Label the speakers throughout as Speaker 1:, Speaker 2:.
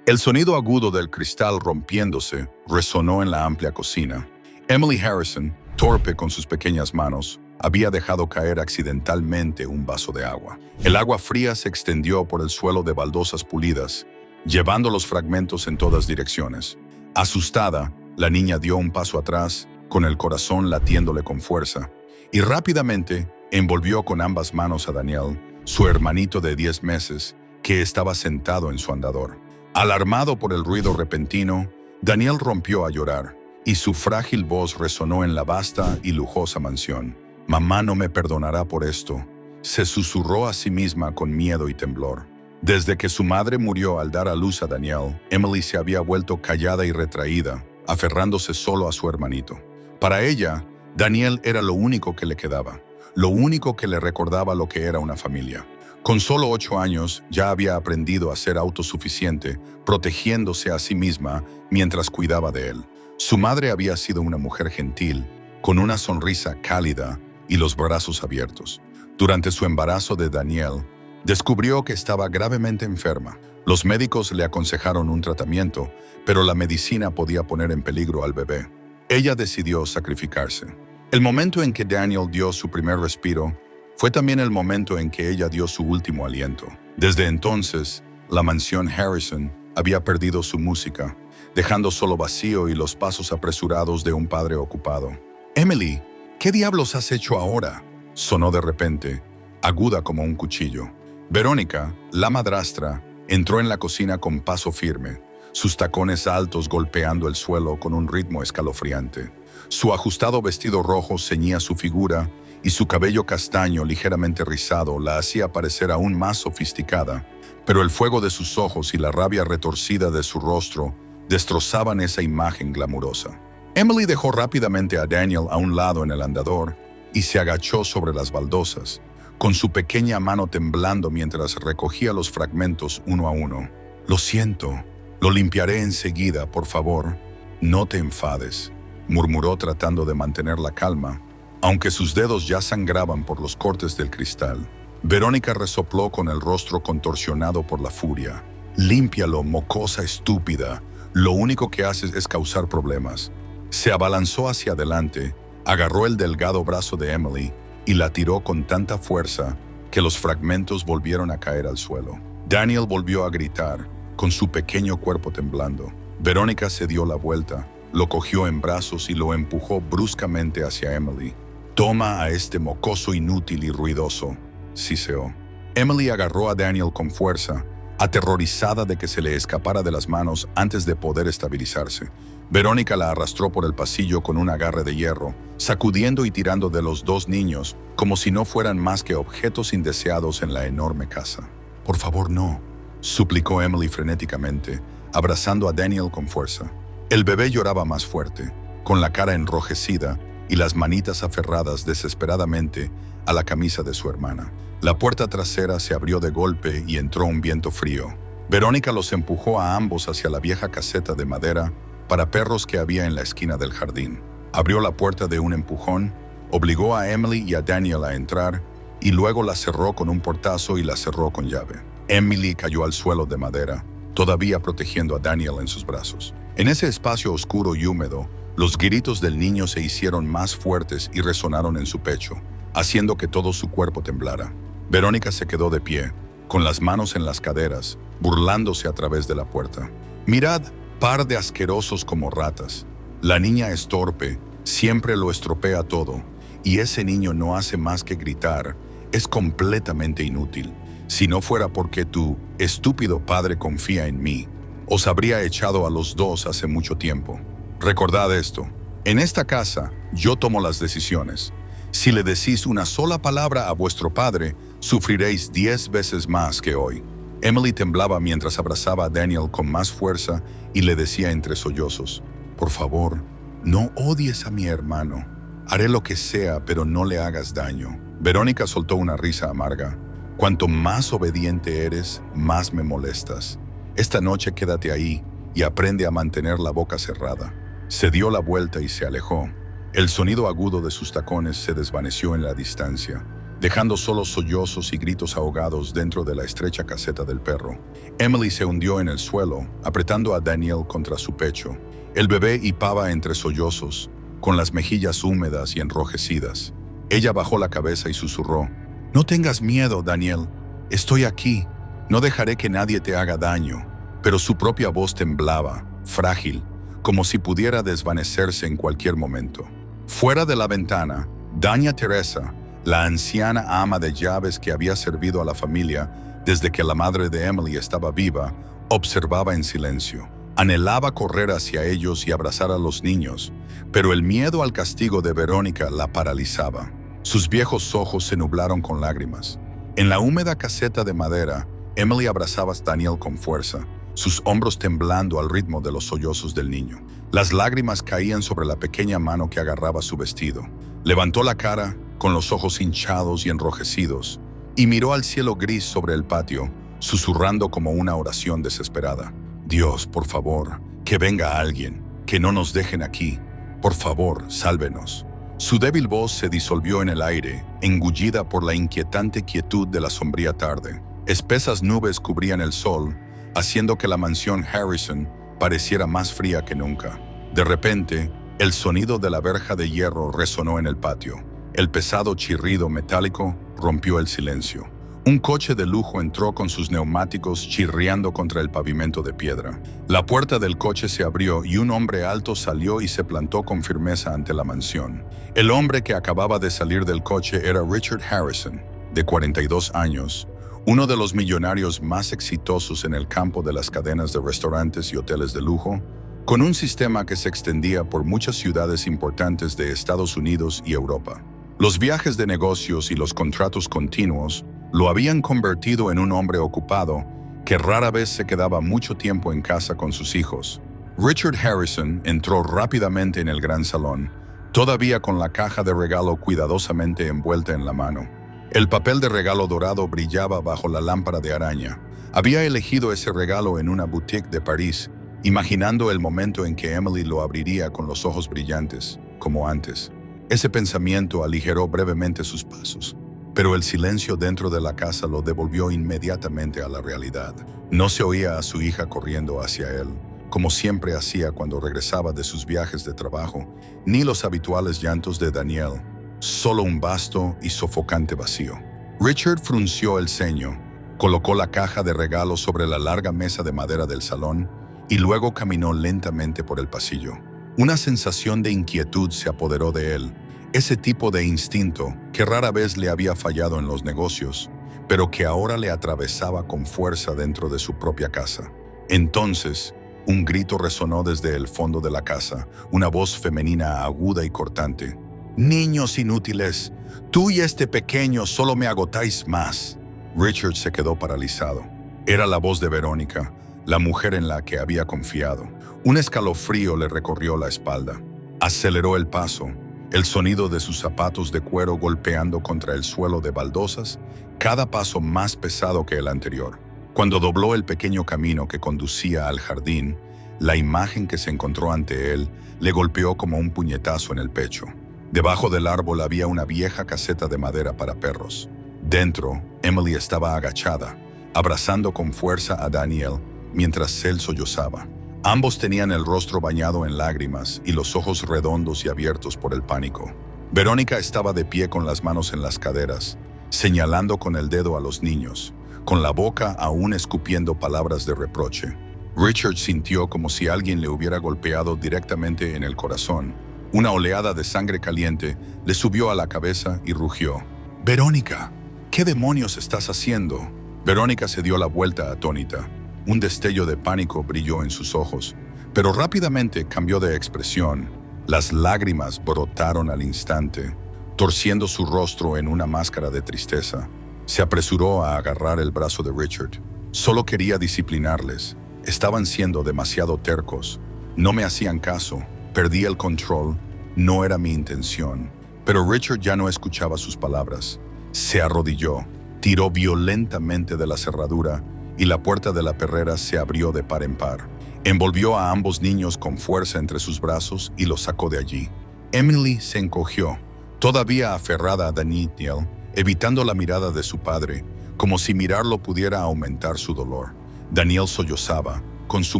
Speaker 1: El sonido agudo del cristal rompiéndose resonó en la amplia cocina. Emily Harrison, torpe con sus pequeñas manos, había dejado caer accidentalmente un vaso de agua. El agua fría se extendió por el suelo de baldosas pulidas, llevando los fragmentos en todas direcciones. Asustada, la niña dio un paso atrás, con el corazón latiéndole con fuerza, y rápidamente envolvió con ambas manos a Daniel, su hermanito de 10 meses, que estaba sentado en su andador. Alarmado por el ruido repentino, Daniel rompió a llorar, y su frágil voz resonó en la vasta y lujosa mansión. «Mamá no me perdonará por esto», se susurró a sí misma con miedo y temblor. Desde que su madre murió al dar a luz a Daniel, Emily se había vuelto callada y retraída, aferrándose solo a su hermanito. Para ella, Daniel era lo único que le quedaba, lo único que le recordaba lo que era una familia. Con solo 8 años ya había aprendido a ser autosuficiente, protegiéndose a sí misma mientras cuidaba de él. Su madre había sido una mujer gentil, con una sonrisa cálida y los brazos abiertos. Durante su embarazo de Daniel, descubrió que estaba gravemente enferma. Los médicos le aconsejaron un tratamiento, pero la medicina podía poner en peligro al bebé. Ella decidió sacrificarse. El momento en que Daniel dio su primer respiro fue también el momento en que ella dio su último aliento. Desde entonces, la mansión Harrison había perdido su música, dejando solo vacío y los pasos apresurados de un padre ocupado. «Emily, ¿qué diablos has hecho ahora?», sonó de repente, aguda como un cuchillo. Verónica, la madrastra, entró en la cocina con paso firme, sus tacones altos golpeando el suelo con un ritmo escalofriante. Su ajustado vestido rojo ceñía su figura y su cabello castaño ligeramente rizado la hacía parecer aún más sofisticada, pero el fuego de sus ojos y la rabia retorcida de su rostro destrozaban esa imagen glamurosa. Emily dejó rápidamente a Daniel a un lado en el andador y se agachó sobre las baldosas, con su pequeña mano temblando mientras recogía los fragmentos uno a uno. «Lo siento, lo limpiaré enseguida, por favor. No te enfades», murmuró tratando de mantener la calma, aunque sus dedos ya sangraban por los cortes del cristal. Verónica resopló con el rostro contorsionado por la furia. «Límpialo, mocosa estúpida. Lo único que haces es causar problemas». Se abalanzó hacia adelante, agarró el delgado brazo de Emily y la tiró con tanta fuerza que los fragmentos volvieron a caer al suelo. Daniel volvió a gritar, con su pequeño cuerpo temblando. Verónica se dio la vuelta, lo cogió en brazos y lo empujó bruscamente hacia Emily. «Toma a este mocoso inútil y ruidoso», siseó. Emily agarró a Daniel con fuerza, aterrorizada de que se le escapara de las manos antes de poder estabilizarse. Verónica la arrastró por el pasillo con un agarre de hierro, sacudiendo y tirando de los 2 niños como si no fueran más que objetos indeseados en la enorme casa. «Por favor, no», suplicó Emily frenéticamente, abrazando a Daniel con fuerza. El bebé lloraba más fuerte, con la cara enrojecida y las manitas aferradas desesperadamente a la camisa de su hermana. La puerta trasera se abrió de golpe y entró un viento frío. Verónica los empujó a ambos hacia la vieja caseta de madera para perros que había en la esquina del jardín. Abrió la puerta de un empujón, obligó a Emily y a Daniel a entrar y luego la cerró con un portazo y la cerró con llave. Emily cayó al suelo de madera, todavía protegiendo a Daniel en sus brazos. En ese espacio oscuro y húmedo, los gritos del niño se hicieron más fuertes y resonaron en su pecho, haciendo que todo su cuerpo temblara. Verónica se quedó de pie, con las manos en las caderas, burlándose a través de la puerta. «Mirad, par de asquerosos como ratas. La niña es torpe, siempre lo estropea todo, y ese niño no hace más que gritar. Es completamente inútil. Si no fuera porque tu estúpido padre confía en mí, os habría echado a los 2 hace mucho tiempo. Recordad esto, en esta casa yo tomo las decisiones. Si le decís una sola palabra a vuestro padre, sufriréis 10 veces más que hoy». Emily temblaba mientras abrazaba a Daniel con más fuerza y le decía entre sollozos, «Por favor, no odies a mi hermano. Haré lo que sea, pero no le hagas daño». Verónica soltó una risa amarga. «Cuanto más obediente eres, más me molestas. Esta noche quédate ahí y aprende a mantener la boca cerrada». Se dio la vuelta y se alejó. El sonido agudo de sus tacones se desvaneció en la distancia, dejando solo sollozos y gritos ahogados dentro de la estrecha caseta del perro. Emily se hundió en el suelo, apretando a Daniel contra su pecho. El bebé hipaba entre sollozos, con las mejillas húmedas y enrojecidas. Ella bajó la cabeza y susurró: «No tengas miedo, Daniel. Estoy aquí. No dejaré que nadie te haga daño». Pero su propia voz temblaba, frágil, como si pudiera desvanecerse en cualquier momento. Fuera de la ventana, Doña Teresa, la anciana ama de llaves que había servido a la familia desde que la madre de Emily estaba viva, observaba en silencio. Anhelaba correr hacia ellos y abrazar a los niños, pero el miedo al castigo de Verónica la paralizaba. Sus viejos ojos se nublaron con lágrimas. En la húmeda caseta de madera, Emily abrazaba a Daniel con fuerza, sus hombros temblando al ritmo de los sollozos del niño. Las lágrimas caían sobre la pequeña mano que agarraba su vestido. Levantó la cara, con los ojos hinchados y enrojecidos, y miró al cielo gris sobre el patio, susurrando como una oración desesperada: «Dios, por favor, que venga alguien, que no nos dejen aquí. Por favor, sálvenos». Su débil voz se disolvió en el aire, engullida por la inquietante quietud de la sombría tarde. Espesas nubes cubrían el sol, haciendo que la mansión Harrison pareciera más fría que nunca. De repente, el sonido de la verja de hierro resonó en el patio. El pesado chirrido metálico rompió el silencio. Un coche de lujo entró con sus neumáticos chirriando contra el pavimento de piedra. La puerta del coche se abrió y un hombre alto salió y se plantó con firmeza ante la mansión. El hombre que acababa de salir del coche era Richard Harrison, de 42 años, uno de los millonarios más exitosos en el campo de las cadenas de restaurantes y hoteles de lujo, con un sistema que se extendía por muchas ciudades importantes de Estados Unidos y Europa. Los viajes de negocios y los contratos continuos lo habían convertido en un hombre ocupado que rara vez se quedaba mucho tiempo en casa con sus hijos. Richard Harrison entró rápidamente en el gran salón, todavía con la caja de regalo cuidadosamente envuelta en la mano. El papel de regalo dorado brillaba bajo la lámpara de araña. Había elegido ese regalo en una boutique de París, imaginando el momento en que Emily lo abriría con los ojos brillantes, como antes. Ese pensamiento aligeró brevemente sus pasos, pero el silencio dentro de la casa lo devolvió inmediatamente a la realidad. No se oía a su hija corriendo hacia él, como siempre hacía cuando regresaba de sus viajes de trabajo, ni los habituales llantos de Daniel, solo un vasto y sofocante vacío. Richard frunció el ceño, colocó la caja de regalos sobre la larga mesa de madera del salón y luego caminó lentamente por el pasillo. Una sensación de inquietud se apoderó de él, ese tipo de instinto que rara vez le había fallado en los negocios, pero que ahora le atravesaba con fuerza dentro de su propia casa. Entonces, un grito resonó desde el fondo de la casa, una voz femenina aguda y cortante. «Niños inútiles, tú y este pequeño solo me agotáis más». Richard se quedó paralizado. Era la voz de Verónica, la mujer en la que había confiado. Un escalofrío le recorrió la espalda. Aceleró el paso, el sonido de sus zapatos de cuero golpeando contra el suelo de baldosas, cada paso más pesado que el anterior. Cuando dobló el pequeño camino que conducía al jardín, la imagen que se encontró ante él le golpeó como un puñetazo en el pecho. Debajo del árbol había una vieja caseta de madera para perros. Dentro, Emily estaba agachada, abrazando con fuerza a Daniel mientras él sollozaba. Ambos tenían el rostro bañado en lágrimas y los ojos redondos y abiertos por el pánico. Verónica estaba de pie con las manos en las caderas, señalando con el dedo a los niños, con la boca aún escupiendo palabras de reproche. Richard sintió como si alguien le hubiera golpeado directamente en el corazón. Una oleada de sangre caliente le subió a la cabeza y rugió. «Verónica, ¿qué demonios estás haciendo?» Verónica se dio la vuelta atónita. Un destello de pánico brilló en sus ojos, pero rápidamente cambió de expresión. Las lágrimas brotaron al instante, torciendo su rostro en una máscara de tristeza. Se apresuró a agarrar el brazo de Richard. Solo quería disciplinarles. Estaban siendo demasiado tercos. No me hacían caso. Perdí el control. No era mi intención. Pero Richard ya no escuchaba sus palabras. Se arrodilló, tiró violentamente de la cerradura y la puerta de la perrera se abrió de par en par. Envolvió a ambos niños con fuerza entre sus brazos y los sacó de allí. Emily se encogió, todavía aferrada a Daniel, evitando la mirada de su padre, como si mirarlo pudiera aumentar su dolor. Daniel sollozaba, con su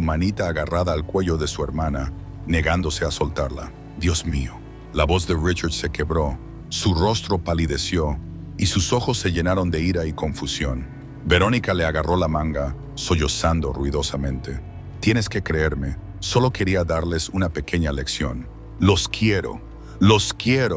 Speaker 1: manita agarrada al cuello de su hermana, negándose a soltarla. Dios mío. La voz de Richard se quebró, su rostro palideció y sus ojos se llenaron de ira y confusión. Verónica le agarró la manga, sollozando ruidosamente. Tienes que creerme, solo quería darles una pequeña lección. Los quiero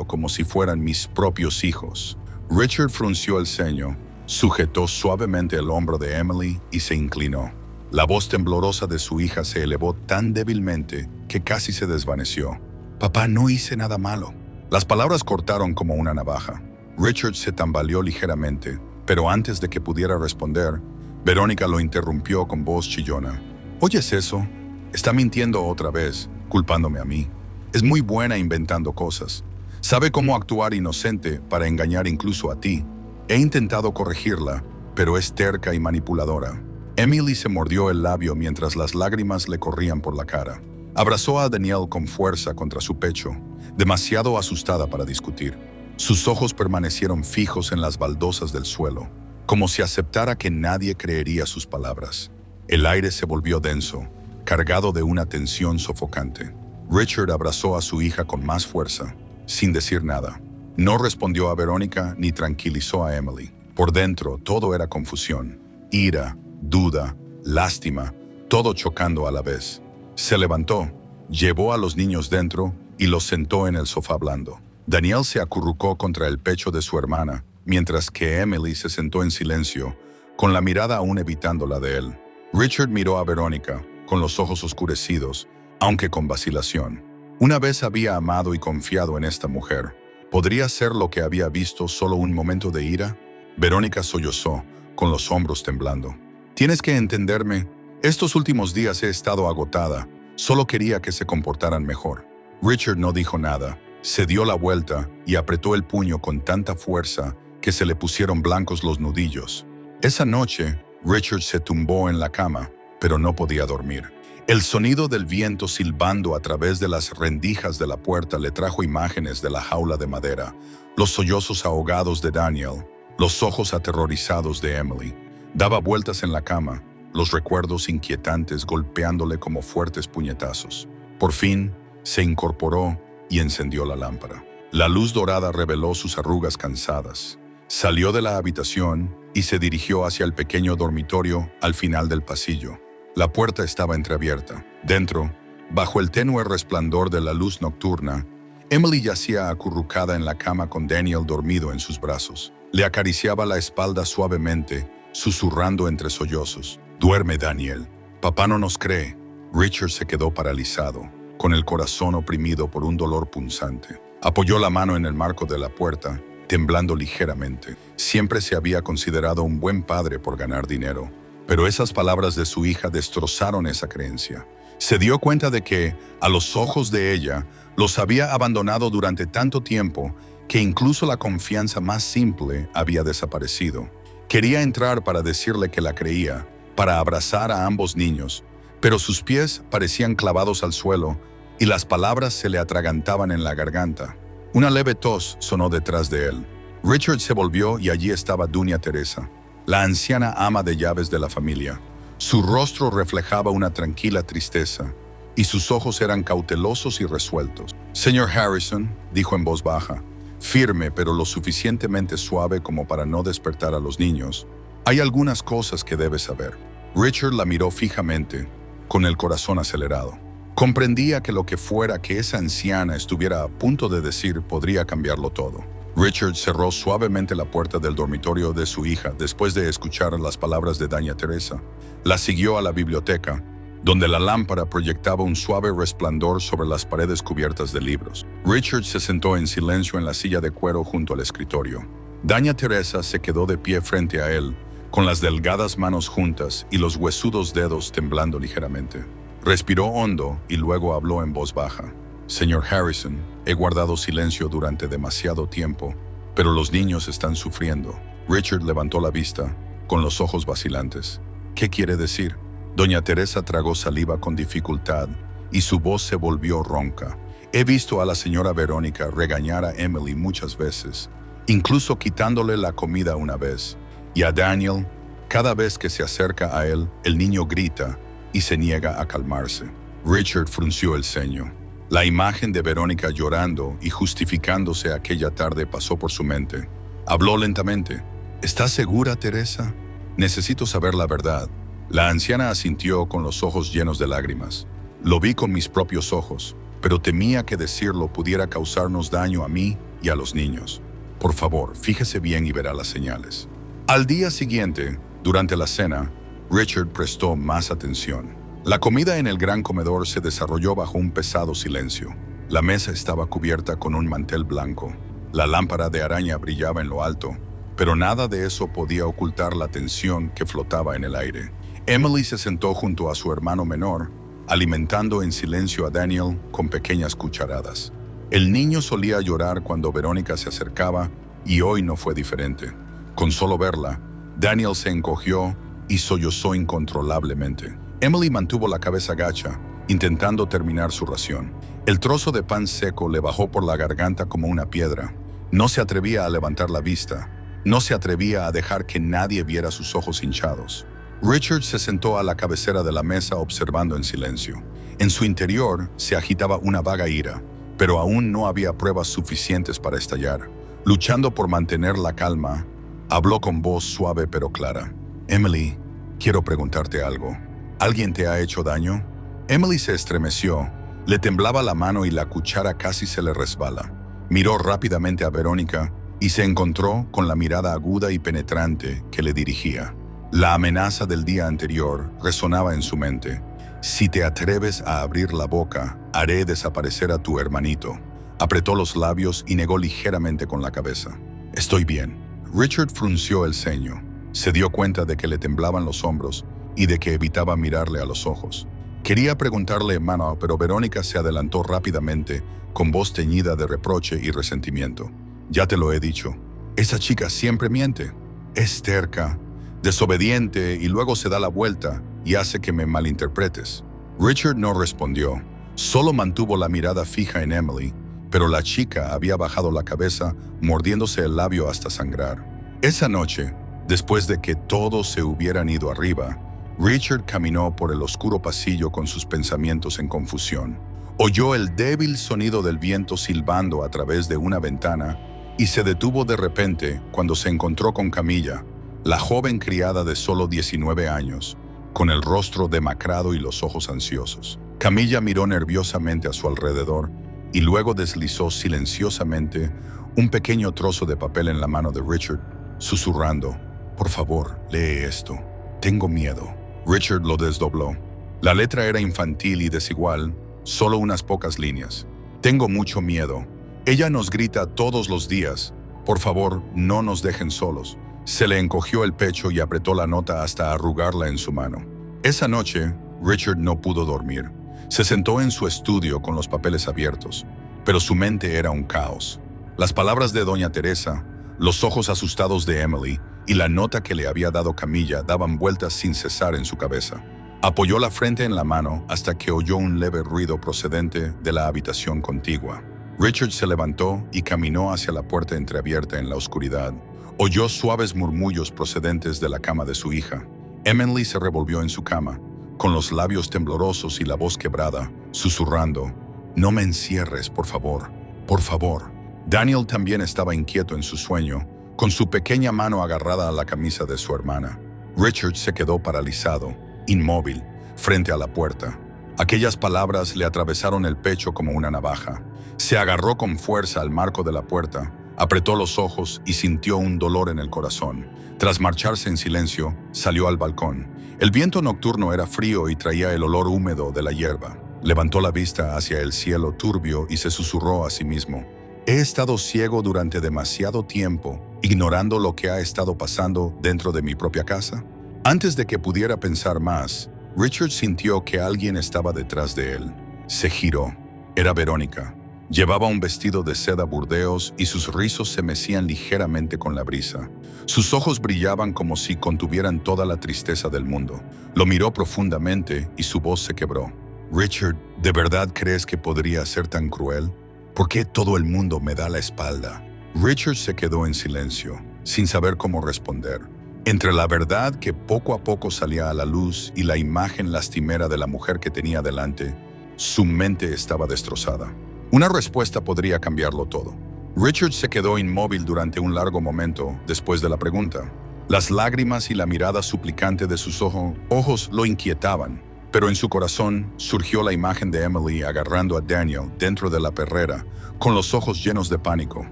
Speaker 1: como si fueran mis propios hijos. Richard frunció el ceño, sujetó suavemente el hombro de Emily y se inclinó. La voz temblorosa de su hija se elevó tan débilmente que casi se desvaneció. Papá, no hice nada malo. Las palabras cortaron como una navaja. Richard se tambaleó ligeramente, pero antes de que pudiera responder, Verónica lo interrumpió con voz chillona. ¿Oyes eso? Está mintiendo otra vez, culpándome a mí. Es muy buena inventando cosas. Sabe cómo actuar inocente para engañar incluso a ti. He intentado corregirla, pero es terca y manipuladora. Emily se mordió el labio mientras las lágrimas le corrían por la cara. Abrazó a Daniel con fuerza contra su pecho, demasiado asustada para discutir. Sus ojos permanecieron fijos en las baldosas del suelo, como si aceptara que nadie creería sus palabras. El aire se volvió denso, cargado de una tensión sofocante. Richard abrazó a su hija con más fuerza, sin decir nada. No respondió a Verónica ni tranquilizó a Emily. Por dentro todo era confusión, ira, duda, lástima, todo chocando a la vez. Se levantó, llevó a los niños dentro y los sentó en el sofá blando. Daniel se acurrucó contra el pecho de su hermana, mientras que Emily se sentó en silencio, con la mirada aún evitando la de él. Richard miró a Verónica, con los ojos oscurecidos, aunque con vacilación. Una vez había amado y confiado en esta mujer. ¿Podría ser lo que había visto solo un momento de ira? Verónica sollozó, con los hombros temblando. Tienes que entenderme. Estos últimos días he estado agotada. Solo quería que se comportaran mejor. Richard no dijo nada. Se dio la vuelta y apretó el puño con tanta fuerza que se le pusieron blancos los nudillos. Esa noche, Richard se tumbó en la cama, pero no podía dormir. El sonido del viento silbando a través de las rendijas de la puerta le trajo imágenes de la jaula de madera, los sollozos ahogados de Daniel, los ojos aterrorizados de Emily. Daba vueltas en la cama, los recuerdos inquietantes golpeándole como fuertes puñetazos. Por fin, se incorporó y encendió la lámpara. La luz dorada reveló sus arrugas cansadas. Salió de la habitación y se dirigió hacia el pequeño dormitorio al final del pasillo. La puerta estaba entreabierta. Dentro, bajo el tenue resplandor de la luz nocturna, Emily yacía acurrucada en la cama con Daniel dormido en sus brazos. Le acariciaba la espalda suavemente, susurrando entre sollozos. «Duerme, Daniel. Papá no nos cree». Richard se quedó paralizado, con el corazón oprimido por un dolor punzante. Apoyó la mano en el marco de la puerta, temblando ligeramente. Siempre se había considerado un buen padre por ganar dinero, pero esas palabras de su hija destrozaron esa creencia. Se dio cuenta de que, a los ojos de ella, los había abandonado durante tanto tiempo que incluso la confianza más simple había desaparecido. Quería entrar para decirle que la creía, para abrazar a ambos niños, pero sus pies parecían clavados al suelo y las palabras se le atragantaban en la garganta. Una leve tos sonó detrás de él. Richard se volvió y allí estaba Doña Teresa, la anciana ama de llaves de la familia. Su rostro reflejaba una tranquila tristeza y sus ojos eran cautelosos y resueltos. «Señor Harrison», dijo en voz baja, firme pero lo suficientemente suave como para no despertar a los niños, «hay algunas cosas que debe saber». Richard la miró fijamente, con el corazón acelerado. Comprendía que lo que fuera que esa anciana estuviera a punto de decir podría cambiarlo todo. Richard cerró suavemente la puerta del dormitorio de su hija después de escuchar las palabras de Doña Teresa. La siguió a la biblioteca, donde la lámpara proyectaba un suave resplandor sobre las paredes cubiertas de libros. Richard se sentó en silencio en la silla de cuero junto al escritorio. Doña Teresa se quedó de pie frente a él, con las delgadas manos juntas y los huesudos dedos temblando ligeramente. Respiró hondo y luego habló en voz baja. «Señor Harrison, he guardado silencio durante demasiado tiempo, pero los niños están sufriendo». Richard levantó la vista, con los ojos vacilantes. «¿Qué quiere decir?» Doña Teresa tragó saliva con dificultad y su voz se volvió ronca. «He visto a la señora Verónica regañar a Emily muchas veces. incluso quitándole la comida una vez. Y a Daniel, cada vez que se acerca a él, el niño grita y se niega a calmarse. Richard frunció el ceño. La imagen de Verónica llorando y justificándose aquella tarde pasó por su mente. Habló lentamente. ¿Estás segura, Teresa? Necesito saber la verdad. La anciana asintió con los ojos llenos de lágrimas. Lo vi con mis propios ojos, pero temía que decirlo pudiera causarnos daño a mí y a los niños. Por favor, fíjese bien y verá las señales. Al día siguiente, durante la cena, Richard prestó más atención. La comida en el gran comedor se desarrolló bajo un pesado silencio. La mesa estaba cubierta con un mantel blanco. La lámpara de araña brillaba en lo alto, pero nada de eso podía ocultar la tensión que flotaba en el aire. Emily se sentó junto a su hermano menor, alimentando en silencio a Daniel con pequeñas cucharadas. El niño solía llorar cuando Verónica se acercaba y hoy no fue diferente. Con solo verla, Daniel se encogió y sollozó incontrolablemente. Emily mantuvo la cabeza gacha, intentando terminar su ración. El trozo de pan seco le bajó por la garganta como una piedra. No se atrevía a levantar la vista. No se atrevía a dejar que nadie viera sus ojos hinchados. Richard se sentó a la cabecera de la mesa observando en silencio. En su interior se agitaba una vaga ira, pero aún no había pruebas suficientes para estallar. Luchando por mantener la calma, habló con voz suave pero clara. Emily, quiero preguntarte algo. ¿Alguien te ha hecho daño? Emily se estremeció, le temblaba la mano y la cuchara casi se le resbala. Miró rápidamente a Verónica y se encontró con la mirada aguda y penetrante que le dirigía. La amenaza del día anterior resonaba en su mente. Si te atreves a abrir la boca, haré desaparecer a tu hermanito. Apretó los labios y negó ligeramente con la cabeza. Estoy bien. Richard frunció el ceño. Se dio cuenta de que le temblaban los hombros y de que evitaba mirarle a los ojos. Quería preguntarle mano, pero Verónica se adelantó rápidamente, con voz teñida de reproche y resentimiento. Ya te lo he dicho. Esa chica siempre miente. Es terca, desobediente y luego se da la vuelta y hace que me malinterpretes. Richard no respondió. Solo mantuvo la mirada fija en Emily, pero la chica había bajado la cabeza, mordiéndose el labio hasta sangrar. Esa noche, después de que todos se hubieran ido arriba, Richard caminó por el oscuro pasillo con sus pensamientos en confusión. Oyó el débil sonido del viento silbando a través de una ventana y se detuvo de repente cuando se encontró con Camilla, la joven criada de solo 19 años, con el rostro demacrado y los ojos ansiosos. Camilla miró nerviosamente a su alrededor y luego deslizó silenciosamente un pequeño trozo de papel en la mano de Richard, susurrando, «Por favor, lee esto. Tengo miedo». Richard lo desdobló. La letra era infantil y desigual, solo unas pocas líneas. «Tengo mucho miedo. Ella nos grita todos los días. Por favor, no nos dejen solos». Se le encogió el pecho y apretó la nota hasta arrugarla en su mano. Esa noche, Richard no pudo dormir. Se sentó en su estudio con los papeles abiertos, pero su mente era un caos. Las palabras de doña Teresa, los ojos asustados de Emily y la nota que le había dado Camilla daban vueltas sin cesar en su cabeza. Apoyó la frente en la mano hasta que oyó un leve ruido procedente de la habitación contigua. Richard se levantó y caminó hacia la puerta entreabierta en la oscuridad. Oyó suaves murmullos procedentes de la cama de su hija. Emily se revolvió en su cama, con los labios temblorosos y la voz quebrada, susurrando, «No me encierres, por favor, por favor». Daniel también estaba inquieto en su sueño, con su pequeña mano agarrada a la camisa de su hermana. Richard se quedó paralizado, inmóvil, frente a la puerta. Aquellas palabras le atravesaron el pecho como una navaja. Se agarró con fuerza al marco de la puerta, apretó los ojos y sintió un dolor en el corazón. Tras marcharse en silencio, salió al balcón. El viento nocturno era frío y traía el olor húmedo de la hierba. Levantó la vista hacia el cielo turbio y se susurró a sí mismo, «He estado ciego durante demasiado tiempo, ignorando lo que ha estado pasando dentro de mi propia casa». Antes de que pudiera pensar más, Richard sintió que alguien estaba detrás de él. Se giró. Era Verónica. Llevaba un vestido de seda burdeos y sus rizos se mecían ligeramente con la brisa. Sus ojos brillaban como si contuvieran toda la tristeza del mundo. Lo miró profundamente y su voz se quebró. «Richard, ¿de verdad crees que podría ser tan cruel? ¿Por qué todo el mundo me da la espalda?» Richard se quedó en silencio, sin saber cómo responder. Entre la verdad que poco a poco salía a la luz y la imagen lastimera de la mujer que tenía delante, su mente estaba destrozada. Una respuesta podría cambiarlo todo. Richard se quedó inmóvil durante un largo momento después de la pregunta. Las lágrimas y la mirada suplicante de sus ojos lo inquietaban, pero en su corazón surgió la imagen de Emily agarrando a Daniel dentro de la perrera, con los ojos llenos de pánico.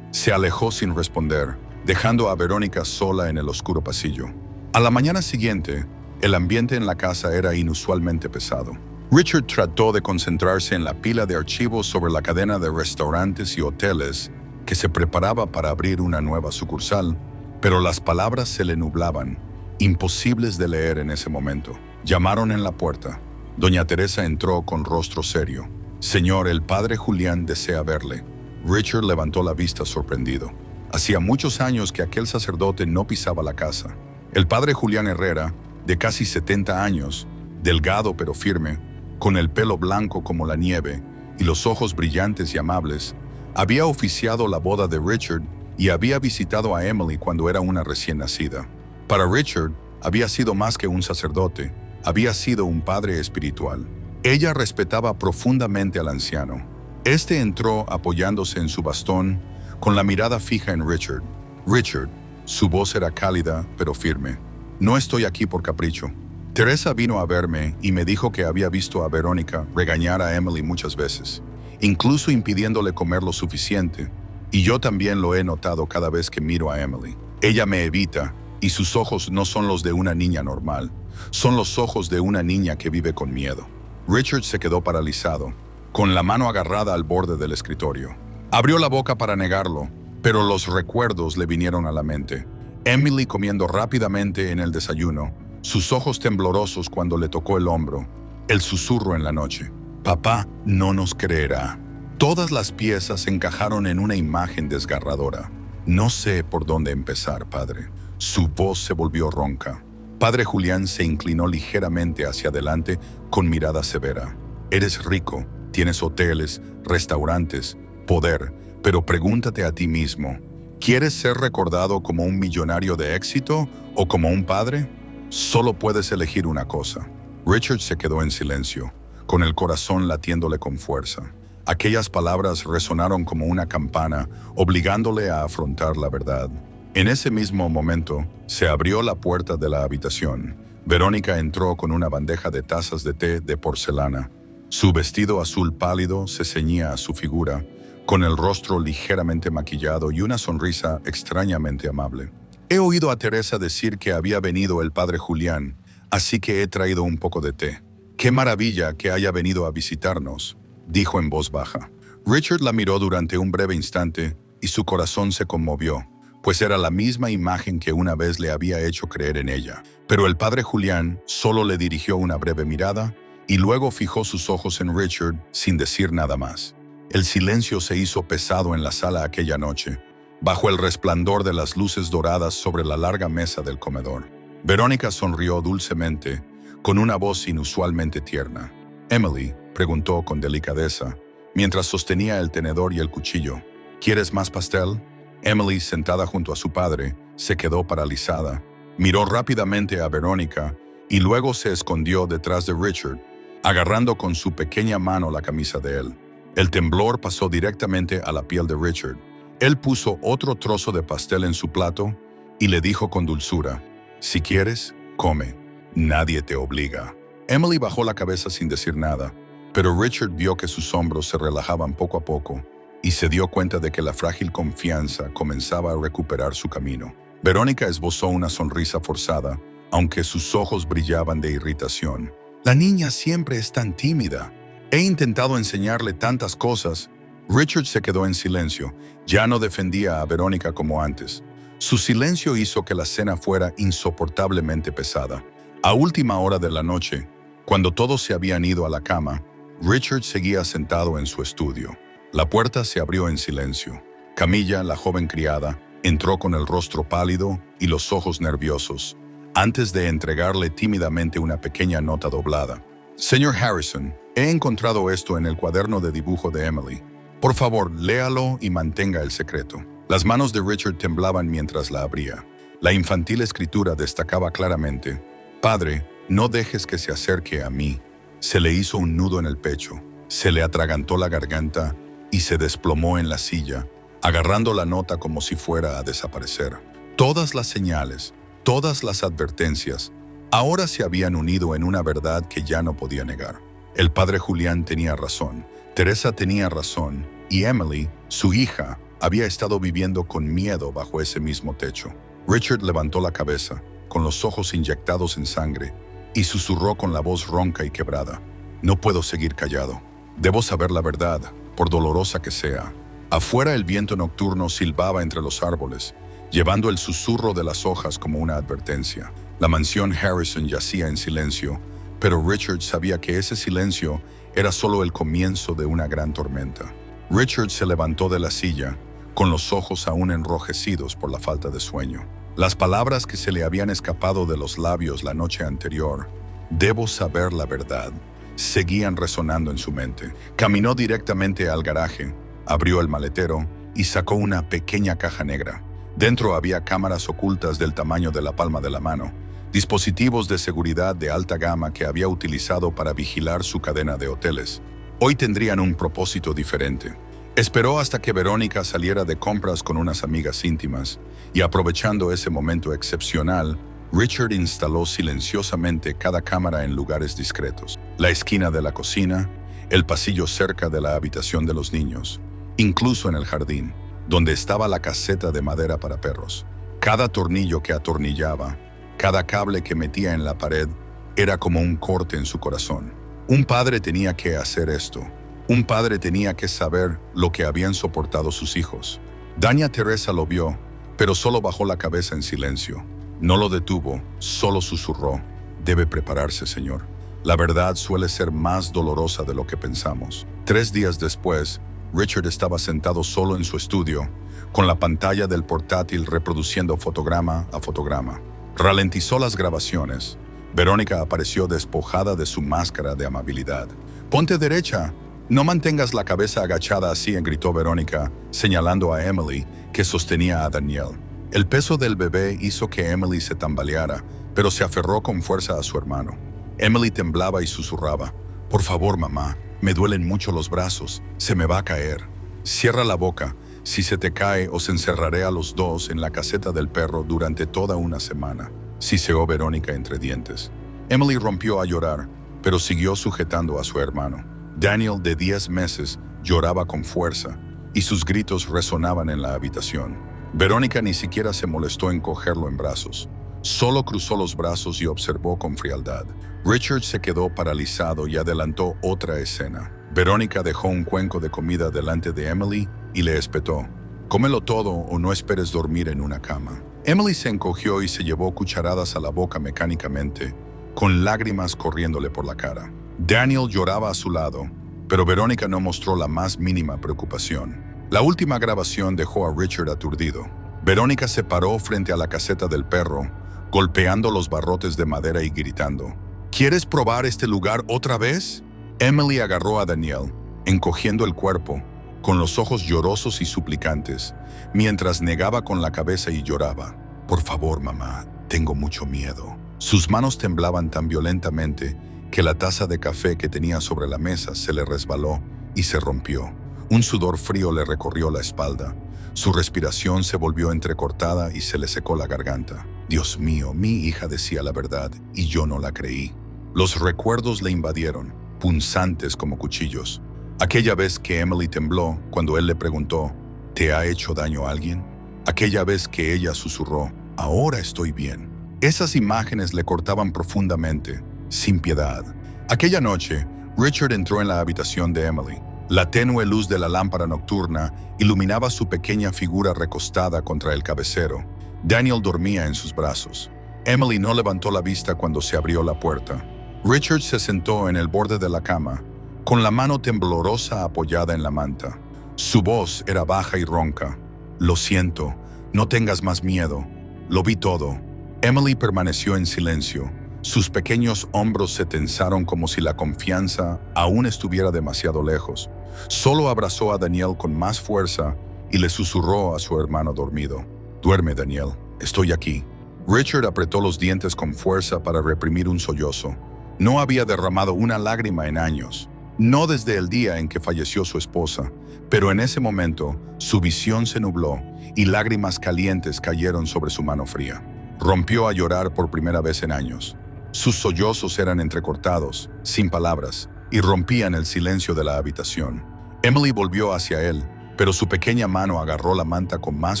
Speaker 1: Se alejó sin responder, dejando a Verónica sola en el oscuro pasillo. A la mañana siguiente, el ambiente en la casa era inusualmente pesado. Richard trató de concentrarse en la pila de archivos sobre la cadena de restaurantes y hoteles que se preparaba para abrir una nueva sucursal, pero las palabras se le nublaban, imposibles de leer en ese momento. Llamaron en la puerta. Doña Teresa entró con rostro serio. «Señor, el padre Julián desea verle». Richard levantó la vista sorprendido. Hacía muchos años que aquel sacerdote no pisaba la casa. El padre Julián Herrera, de casi 70 años, delgado pero firme, con el pelo blanco como la nieve y los ojos brillantes y amables, había oficiado la boda de Richard y había visitado a Emily cuando era una recién nacida. Para Richard, había sido más que un sacerdote, había sido un padre espiritual. Ella respetaba profundamente al anciano. Este entró apoyándose en su bastón, con la mirada fija en Richard. «Richard», su voz era cálida pero firme, «no estoy aquí por capricho. Teresa vino a verme y me dijo que había visto a Verónica regañar a Emily muchas veces, incluso impidiéndole comer lo suficiente, y yo también lo he notado cada vez que miro a Emily. Ella me evita, y sus ojos no son los de una niña normal, son los ojos de una niña que vive con miedo». Richard se quedó paralizado, con la mano agarrada al borde del escritorio. Abrió la boca para negarlo, pero los recuerdos le vinieron a la mente. Emily comiendo rápidamente en el desayuno, sus ojos temblorosos cuando le tocó el hombro, el susurro en la noche. «Papá no nos creerá». Todas las piezas encajaron en una imagen desgarradora. «No sé por dónde empezar, padre». Su voz se volvió ronca. Padre Julián se inclinó ligeramente hacia adelante con mirada severa. «Eres rico, tienes hoteles, restaurantes, poder, pero pregúntate a ti mismo, ¿quieres ser recordado como un millonario de éxito o como un padre? Solo puedes elegir una cosa». Richard se quedó en silencio, con el corazón latiéndole con fuerza. Aquellas palabras resonaron como una campana, obligándole a afrontar la verdad. En ese mismo momento, se abrió la puerta de la habitación. Verónica entró con una bandeja de tazas de té de porcelana. Su vestido azul pálido se ceñía a su figura, con el rostro ligeramente maquillado y una sonrisa extrañamente amable. «He oído a Teresa decir que había venido el padre Julián, así que he traído un poco de té. Qué maravilla que haya venido a visitarnos», dijo en voz baja. Richard la miró durante un breve instante y su corazón se conmovió, pues era la misma imagen que una vez le había hecho creer en ella. Pero el padre Julián solo le dirigió una breve mirada y luego fijó sus ojos en Richard sin decir nada más. El silencio se hizo pesado en la sala aquella noche, bajo el resplandor de las luces doradas sobre la larga mesa del comedor. Verónica sonrió dulcemente, con una voz inusualmente tierna. «Emily», preguntó con delicadeza, mientras sostenía el tenedor y el cuchillo, «¿quieres más pastel?». Emily, sentada junto a su padre, se quedó paralizada. Miró rápidamente a Verónica y luego se escondió detrás de Richard, agarrando con su pequeña mano la camisa de él. El temblor pasó directamente a la piel de Richard. Él puso otro trozo de pastel en su plato y le dijo con dulzura, «Si quieres, come. Nadie te obliga». Emily bajó la cabeza sin decir nada, pero Richard vio que sus hombros se relajaban poco a poco y se dio cuenta de que la frágil confianza comenzaba a recuperar su camino. Verónica esbozó una sonrisa forzada, aunque sus ojos brillaban de irritación. «La niña siempre es tan tímida. He intentado enseñarle tantas cosas». Richard se quedó en silencio. Ya no defendía a Verónica como antes. Su silencio hizo que la cena fuera insoportablemente pesada. A última hora de la noche, cuando todos se habían ido a la cama, Richard seguía sentado en su estudio. La puerta se abrió en silencio. Camilla, la joven criada, entró con el rostro pálido y los ojos nerviosos, antes de entregarle tímidamente una pequeña nota doblada. «Señor Harrison, he encontrado esto en el cuaderno de dibujo de Emily. Por favor, léalo y mantenga el secreto». Las manos de Richard temblaban mientras la abría. La infantil escritura destacaba claramente: «Padre, no dejes que se acerque a mí». Se le hizo un nudo en el pecho, se le atragantó la garganta y se desplomó en la silla, agarrando la nota como si fuera a desaparecer. Todas las señales, todas las advertencias, ahora se habían unido en una verdad que ya no podía negar. El padre Julián tenía razón, Teresa tenía razón, y Emily, su hija, había estado viviendo con miedo bajo ese mismo techo. Richard levantó la cabeza, con los ojos inyectados en sangre, y susurró con la voz ronca y quebrada: «No puedo seguir callado. Debo saber la verdad, por dolorosa que sea». Afuera el viento nocturno silbaba entre los árboles, llevando el susurro de las hojas como una advertencia. La mansión Harrison yacía en silencio, pero Richard sabía que ese silencio era solo el comienzo de una gran tormenta. Richard se levantó de la silla, con los ojos aún enrojecidos por la falta de sueño. Las palabras que se le habían escapado de los labios la noche anterior, «debo saber la verdad», seguían resonando en su mente. Caminó directamente al garaje, abrió el maletero y sacó una pequeña caja negra. Dentro había cámaras ocultas del tamaño de la palma de la mano, dispositivos de seguridad de alta gama que había utilizado para vigilar su cadena de hoteles. Hoy tendrían un propósito diferente. Esperó hasta que Verónica saliera de compras con unas amigas íntimas, y aprovechando ese momento excepcional, Richard instaló silenciosamente cada cámara en lugares discretos: la esquina de la cocina, el pasillo cerca de la habitación de los niños, incluso en el jardín, donde estaba la caseta de madera para perros. Cada tornillo que atornillaba, cada cable que metía en la pared, era como un corte en su corazón. Un padre tenía que hacer esto. Un padre tenía que saber lo que habían soportado sus hijos. Doña Teresa lo vio, pero solo bajó la cabeza en silencio. No lo detuvo, solo susurró: «Debe prepararse, señor. La verdad suele ser más dolorosa de lo que pensamos». 3 días después, Richard estaba sentado solo en su estudio, con la pantalla del portátil reproduciendo fotograma a fotograma. Ralentizó las grabaciones. Verónica apareció despojada de su máscara de amabilidad. «Ponte derecha. No mantengas la cabeza agachada así», gritó Verónica, señalando a Emily, que sostenía a Daniel. El peso del bebé hizo que Emily se tambaleara, pero se aferró con fuerza a su hermano. Emily temblaba y susurraba: «Por favor, mamá, me duelen mucho los brazos, se me va a caer». «Cierra la boca. Si se te cae, os encerraré a los dos en la caseta del perro durante toda una semana», siseó Verónica entre dientes. Emily rompió a llorar, pero siguió sujetando a su hermano. Daniel, de 10 meses, lloraba con fuerza, y sus gritos resonaban en la habitación. Verónica ni siquiera se molestó en cogerlo en brazos. Solo cruzó los brazos y observó con frialdad. Richard se quedó paralizado y adelantó otra escena. Verónica dejó un cuenco de comida delante de Emily y le espetó: «Cómelo todo o no esperes dormir en una cama». Emily se encogió y se llevó cucharadas a la boca mecánicamente, con lágrimas corriéndole por la cara. Daniel lloraba a su lado, pero Verónica no mostró la más mínima preocupación. La última grabación dejó a Richard aturdido. Verónica se paró frente a la caseta del perro, golpeando los barrotes de madera y gritando: «¿Quieres probar este lugar otra vez?». Emily agarró a Daniel, encogiendo el cuerpo, con los ojos llorosos y suplicantes, mientras negaba con la cabeza y lloraba: «Por favor, mamá, tengo mucho miedo». Sus manos temblaban tan violentamente que la taza de café que tenía sobre la mesa se le resbaló y se rompió. Un sudor frío le recorrió la espalda. Su respiración se volvió entrecortada y se le secó la garganta. «Dios mío, mi hija decía la verdad y yo no la creí». Los recuerdos le invadieron, punzantes como cuchillos. Aquella vez que Emily tembló cuando él le preguntó: «¿Te ha hecho daño alguien?». Aquella vez que ella susurró: «Ahora estoy bien». Esas imágenes le cortaban profundamente, sin piedad. Aquella noche, Richard entró en la habitación de Emily. La tenue luz de la lámpara nocturna iluminaba su pequeña figura recostada contra el cabecero. Daniel dormía en sus brazos. Emily no levantó la vista cuando se abrió la puerta. Richard se sentó en el borde de la cama, con la mano temblorosa apoyada en la manta. Su voz era baja y ronca. «Lo siento, no tengas más miedo. Lo vi todo». Emily permaneció en silencio. Sus pequeños hombros se tensaron como si la confianza aún estuviera demasiado lejos. Solo abrazó a Daniel con más fuerza y le susurró a su hermano dormido: «Duerme, Daniel, estoy aquí». Richard apretó los dientes con fuerza para reprimir un sollozo. No había derramado una lágrima en años, no desde el día en que falleció su esposa, pero en ese momento su visión se nubló y lágrimas calientes cayeron sobre su mano fría. Rompió a llorar por primera vez en años. Sus sollozos eran entrecortados, sin palabras, y rompían el silencio de la habitación. Emily volvió hacia él, pero su pequeña mano agarró la manta con más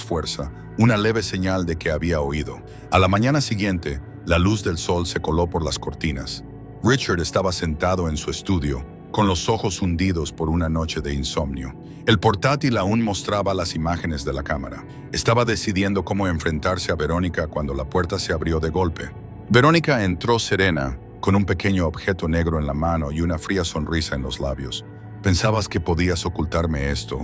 Speaker 1: fuerza, una leve señal de que había oído. A la mañana siguiente, la luz del sol se coló por las cortinas. Richard estaba sentado en su estudio, con los ojos hundidos por una noche de insomnio. El portátil aún mostraba las imágenes de la cámara. Estaba decidiendo cómo enfrentarse a Verónica cuando la puerta se abrió de golpe. Verónica entró serena, con un pequeño objeto negro en la mano y una fría sonrisa en los labios. «Pensabas que podías ocultarme esto»,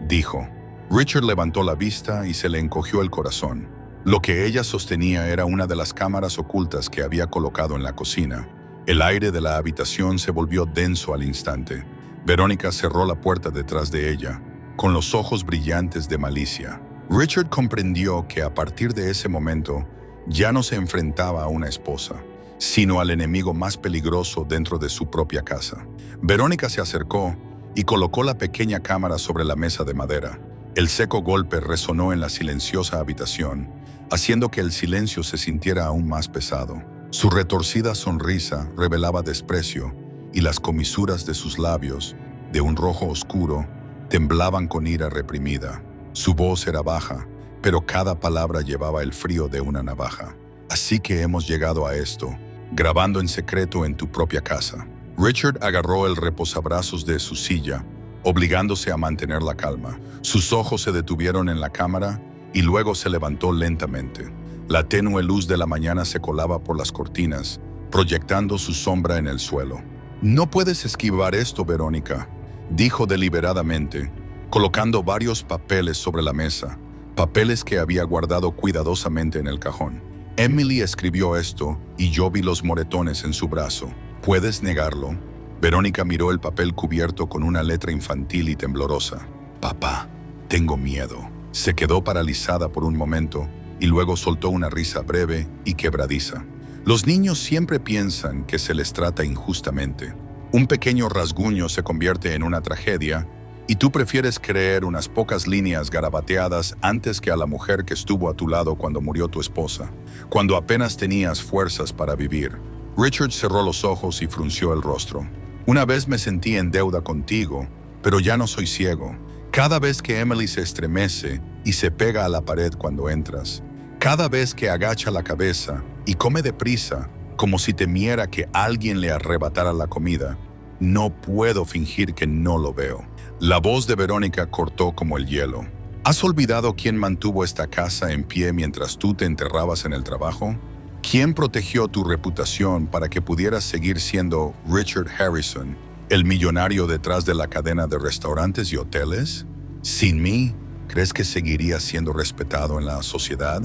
Speaker 1: dijo. Richard levantó la vista y se le encogió el corazón. Lo que ella sostenía era una de las cámaras ocultas que había colocado en la cocina. El aire de la habitación se volvió denso al instante. Verónica cerró la puerta detrás de ella, con los ojos brillantes de malicia. Richard comprendió que a partir de ese momento ya no se enfrentaba a una esposa, sino al enemigo más peligroso dentro de su propia casa. Verónica se acercó y colocó la pequeña cámara sobre la mesa de madera. El seco golpe resonó en la silenciosa habitación, haciendo que el silencio se sintiera aún más pesado. Su retorcida sonrisa revelaba desprecio y las comisuras de sus labios, de un rojo oscuro, temblaban con ira reprimida. Su voz era baja, pero cada palabra llevaba el frío de una navaja. «Así que hemos llegado a esto, grabando en secreto en tu propia casa». Richard agarró el reposabrazos de su silla, obligándose a mantener la calma. Sus ojos se detuvieron en la cámara y luego se levantó lentamente. La tenue luz de la mañana se colaba por las cortinas, proyectando su sombra en el suelo. «No puedes esquivar esto, Verónica», dijo deliberadamente, colocando varios papeles sobre la mesa, papeles que había guardado cuidadosamente en el cajón. «Emily escribió esto y yo vi los moretones en su brazo. ¿Puedes negarlo?» Verónica miró el papel cubierto con una letra infantil y temblorosa. «Papá, tengo miedo». Se quedó paralizada por un momento y luego soltó una risa breve y quebradiza. Los niños siempre piensan que se les trata injustamente. Un pequeño rasguño se convierte en una tragedia y tú prefieres creer unas pocas líneas garabateadas antes que a la mujer que estuvo a tu lado cuando murió tu esposa, cuando apenas tenías fuerzas para vivir. Richard cerró los ojos y frunció el rostro. «Una vez me sentí en deuda contigo, pero ya no soy ciego. Cada vez que Emily se estremece y se pega a la pared cuando entras, cada vez que agacha la cabeza y come deprisa, como si temiera que alguien le arrebatara la comida, no puedo fingir que no lo veo». La voz de Verónica cortó como el hielo. ¿Has olvidado quién mantuvo esta casa en pie mientras tú te enterrabas en el trabajo? ¿Quién protegió tu reputación para que pudieras seguir siendo Richard Harrison, el millonario detrás de la cadena de restaurantes y hoteles? ¿Sin mí, crees que seguirías siendo respetado en la sociedad?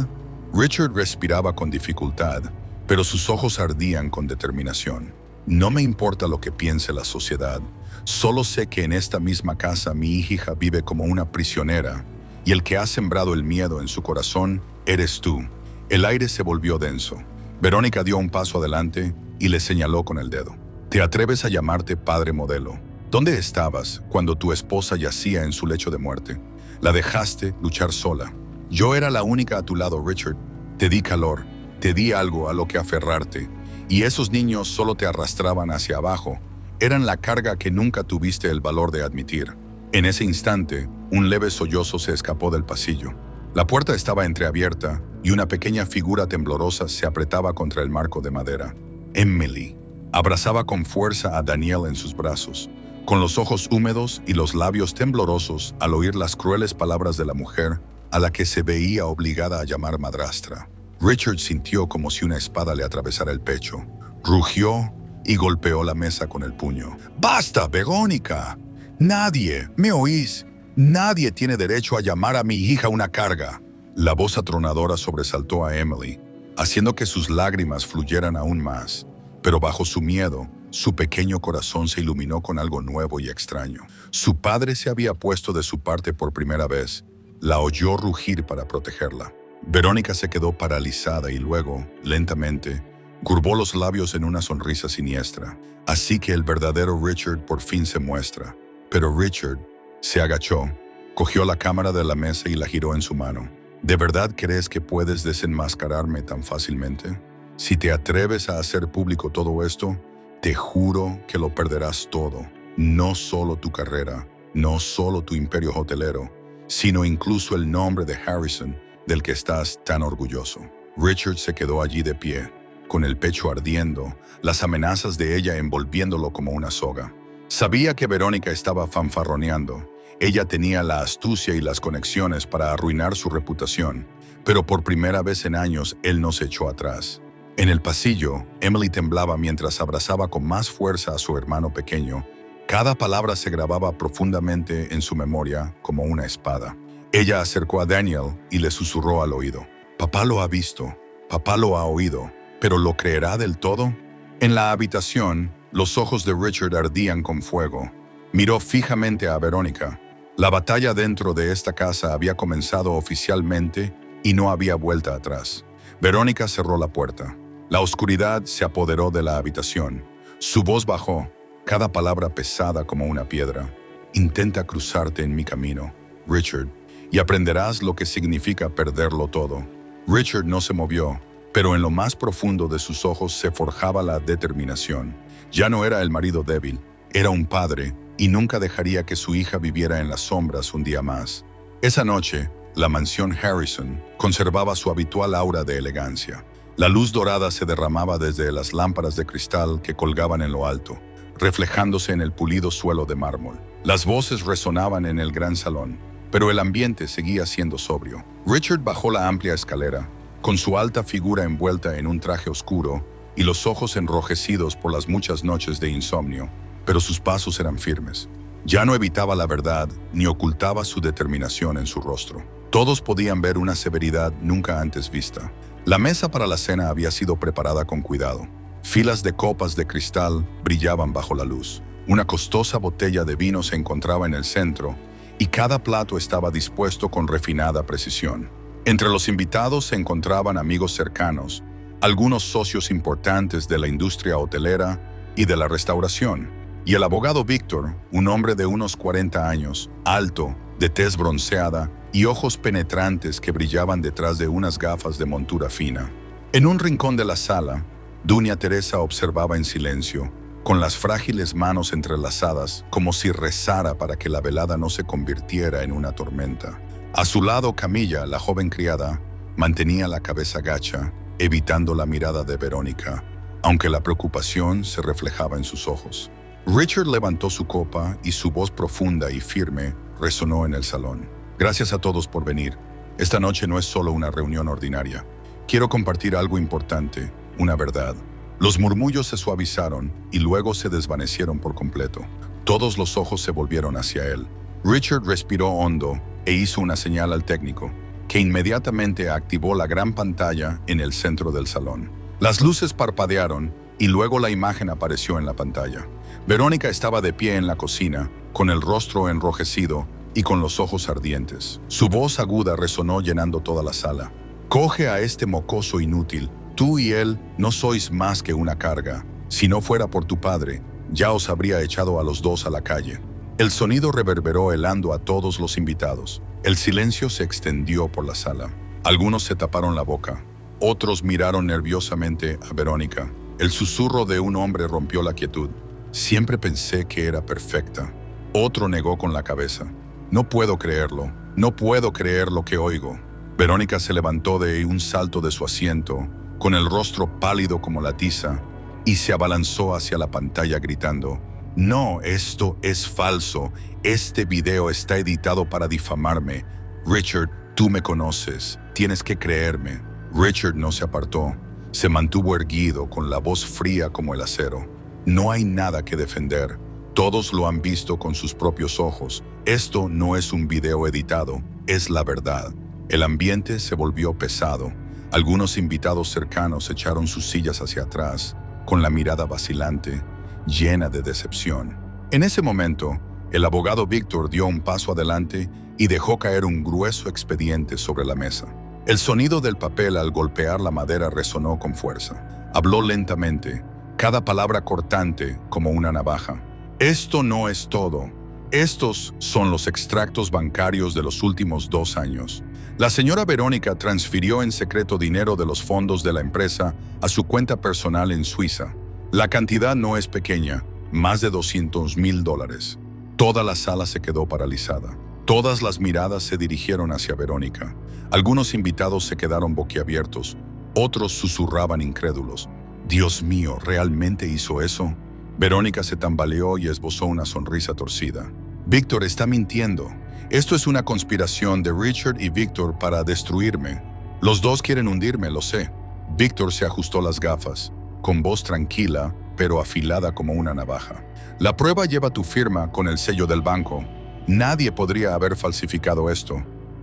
Speaker 1: Richard respiraba con dificultad, pero sus ojos ardían con determinación. «No me importa lo que piense la sociedad. Solo sé que en esta misma casa mi hija vive como una prisionera, y el que ha sembrado el miedo en su corazón eres tú». El aire se volvió denso. Verónica dio un paso adelante y le señaló con el dedo. «¿Te atreves a llamarte padre modelo? ¿Dónde estabas cuando tu esposa yacía en su lecho de muerte? La dejaste luchar sola. Yo era la única a tu lado, Richard. Te di calor, te di algo a lo que aferrarte, y esos niños solo te arrastraban hacia abajo. Eran la carga que nunca tuviste el valor de admitir». En ese instante, un leve sollozo se escapó del pasillo. La puerta estaba entreabierta y una pequeña figura temblorosa se apretaba contra el marco de madera. Emily abrazaba con fuerza a Daniel en sus brazos, con los ojos húmedos y los labios temblorosos al oír las crueles palabras de la mujer a la que se veía obligada a llamar madrastra. Richard sintió como si una espada le atravesara el pecho. Rugió y golpeó la mesa con el puño. «¡Basta, Verónica! Nadie, ¿me oís? Nadie tiene derecho a llamar a mi hija una carga». La voz atronadora sobresaltó a Emily, haciendo que sus lágrimas fluyeran aún más. Pero bajo su miedo, su pequeño corazón se iluminó con algo nuevo y extraño. Su padre se había puesto de su parte por primera vez. la oyó rugir para protegerla. Verónica se quedó paralizada y luego, lentamente, curvó los labios en una sonrisa siniestra. Así que el verdadero Richard por fin se muestra. Pero Richard se agachó, cogió la cámara de la mesa y la giró en su mano. ¿De verdad crees que puedes desenmascararme tan fácilmente? Si te atreves a hacer público todo esto, te juro que lo perderás todo. No solo tu carrera, no solo tu imperio hotelero, sino incluso el nombre de Harrison, del que estás tan orgulloso. Richard se quedó allí de pie, con el pecho ardiendo, las amenazas de ella envolviéndolo como una soga. Sabía que Verónica estaba fanfarroneando. Ella tenía la astucia y las conexiones para arruinar su reputación, pero por primera vez en años él no se echó atrás. En el pasillo, Emily temblaba mientras abrazaba con más fuerza a su hermano pequeño. Cada palabra se grababa profundamente en su memoria como una espada. Ella acercó a Daniel y le susurró al oído. «Papá lo ha visto, papá lo ha oído, pero ¿lo creerá del todo?» En la habitación, los ojos de Richard ardían con fuego. Miró fijamente a Verónica. La batalla dentro de esta casa había comenzado oficialmente y no había vuelta atrás. Verónica cerró la puerta. La oscuridad se apoderó de la habitación. Su voz bajó, cada palabra pesada como una piedra. «Intenta cruzarte en mi camino, Richard, y aprenderás lo que significa perderlo todo». Richard no se movió, pero en lo más profundo de sus ojos se forjaba la determinación. Ya no era el marido débil, era un padre, y nunca dejaría que su hija viviera en las sombras un día más. Esa noche, la mansión Harrison conservaba su habitual aura de elegancia. La luz dorada se derramaba desde las lámparas de cristal que colgaban en lo alto, reflejándose en el pulido suelo de mármol. Las voces resonaban en el gran salón, pero el ambiente seguía siendo sobrio. Richard bajó la amplia escalera, con su alta figura envuelta en un traje oscuro y los ojos enrojecidos por las muchas noches de insomnio, pero sus pasos eran firmes. Ya no evitaba la verdad ni ocultaba su determinación en su rostro. Todos podían ver una severidad nunca antes vista. La mesa para la cena había sido preparada con cuidado. Filas de copas de cristal brillaban bajo la luz. Una costosa botella de vino se encontraba en el centro y cada plato estaba dispuesto con refinada precisión. Entre los invitados se encontraban amigos cercanos, algunos socios importantes de la industria hotelera y de la restauración, y el abogado Víctor, un hombre de unos 40 años, alto, de tez bronceada y ojos penetrantes que brillaban detrás de unas gafas de montura fina. En un rincón de la sala, Doña Teresa observaba en silencio, con las frágiles manos entrelazadas, como si rezara para que la velada no se convirtiera en una tormenta. A su lado, Camilla, la joven criada, mantenía la cabeza gacha, evitando la mirada de Verónica, aunque la preocupación se reflejaba en sus ojos. Richard levantó su copa y su voz profunda y firme resonó en el salón. «Gracias a todos por venir. Esta noche no es solo una reunión ordinaria. Quiero compartir algo importante, una verdad». Los murmullos se suavizaron y luego se desvanecieron por completo. Todos los ojos se volvieron hacia él. Richard respiró hondo e hizo una señal al técnico, que inmediatamente activó la gran pantalla en el centro del salón. Las luces parpadearon y luego la imagen apareció en la pantalla. Verónica estaba de pie en la cocina, con el rostro enrojecido y con los ojos ardientes. Su voz aguda resonó llenando toda la sala. «Coge a este mocoso inútil. Tú y él no sois más que una carga. Si no fuera por tu padre, ya os habría echado a los dos a la calle». El sonido reverberó helando a todos los invitados. El silencio se extendió por la sala. Algunos se taparon la boca. Otros miraron nerviosamente a Verónica. El susurro de un hombre rompió la quietud. «Siempre pensé que era perfecta». Otro negó con la cabeza. «No puedo creerlo. No puedo creer lo que oigo». Verónica se levantó de un salto de su asiento, con el rostro pálido como la tiza, y se abalanzó hacia la pantalla gritando: «No, esto es falso. Este video está editado para difamarme. Richard, tú me conoces. Tienes que creerme». Richard no se apartó. Se mantuvo erguido, con la voz fría como el acero. «No hay nada que defender. Todos lo han visto con sus propios ojos. Esto no es un video editado, es la verdad». El ambiente se volvió pesado. Algunos invitados cercanos echaron sus sillas hacia atrás, con la mirada vacilante, llena de decepción. En ese momento, El abogado Víctor dio un paso adelante y dejó caer un grueso expediente sobre la mesa. El sonido del papel al golpear la madera resonó con fuerza. Habló lentamente, cada palabra cortante como una navaja. Esto no es todo. Estos son los extractos bancarios de los últimos 2 años. La señora Verónica transfirió en secreto dinero de los fondos de la empresa a su cuenta personal en Suiza. La cantidad no es pequeña, más de $200,000. Toda la sala se quedó paralizada. Todas las miradas se dirigieron hacia Verónica. Algunos invitados se quedaron boquiabiertos, otros susurraban incrédulos. «Dios mío, ¿realmente hizo eso?» Verónica se tambaleó y esbozó una sonrisa torcida. «Víctor está mintiendo. Esto es una conspiración de Richard y Víctor para destruirme. Los dos quieren hundirme, lo sé». Víctor se ajustó las gafas, con voz tranquila, pero afilada como una navaja. «La prueba lleva tu firma con el sello del banco. Nadie podría haber falsificado esto».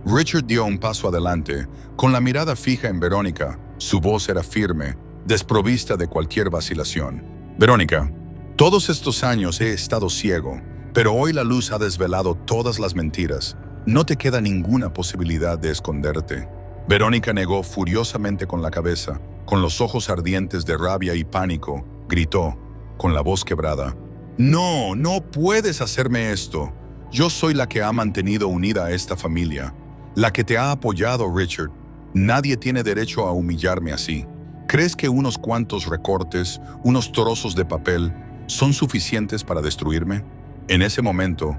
Speaker 1: Richard dio un paso adelante, con la mirada fija en Verónica. Su voz era firme, desprovista de cualquier vacilación. «Verónica, todos estos años he estado ciego, pero hoy la luz ha desvelado todas las mentiras. No te queda ninguna posibilidad de esconderte». Verónica negó furiosamente con la cabeza, con los ojos ardientes de rabia y pánico. Gritó, con la voz quebrada, «No, no puedes hacerme esto. Yo soy la que ha mantenido unida a esta familia, la que te ha apoyado, Richard. Nadie tiene derecho a humillarme así. ¿Crees que unos cuantos recortes, unos trozos de papel, son suficientes para destruirme?» En ese momento,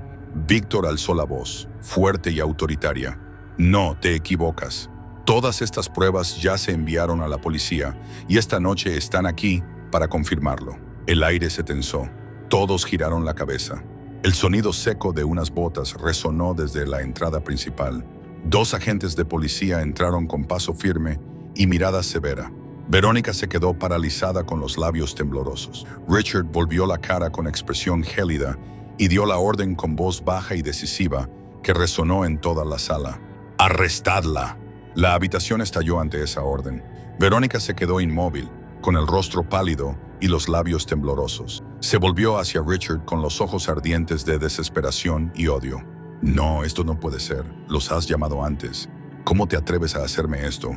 Speaker 1: Víctor alzó la voz, fuerte y autoritaria. «No, te equivocas. Todas estas pruebas ya se enviaron a la policía y esta noche están aquí para confirmarlo». El aire se tensó. Todos giraron la cabeza. El sonido seco de unas botas resonó desde la entrada principal. 2 agentes de policía entraron con paso firme y mirada severa. Verónica se quedó paralizada con los labios temblorosos. Richard volvió la cara con expresión gélida y dio la orden con voz baja y decisiva que resonó en toda la sala. «¡Arrestadla!». La habitación estalló ante esa orden. Verónica se quedó inmóvil, con el rostro pálido y los labios temblorosos. Se volvió hacia Richard con los ojos ardientes de desesperación y odio. «No, esto no puede ser. Los has llamado antes. ¿Cómo te atreves a hacerme esto?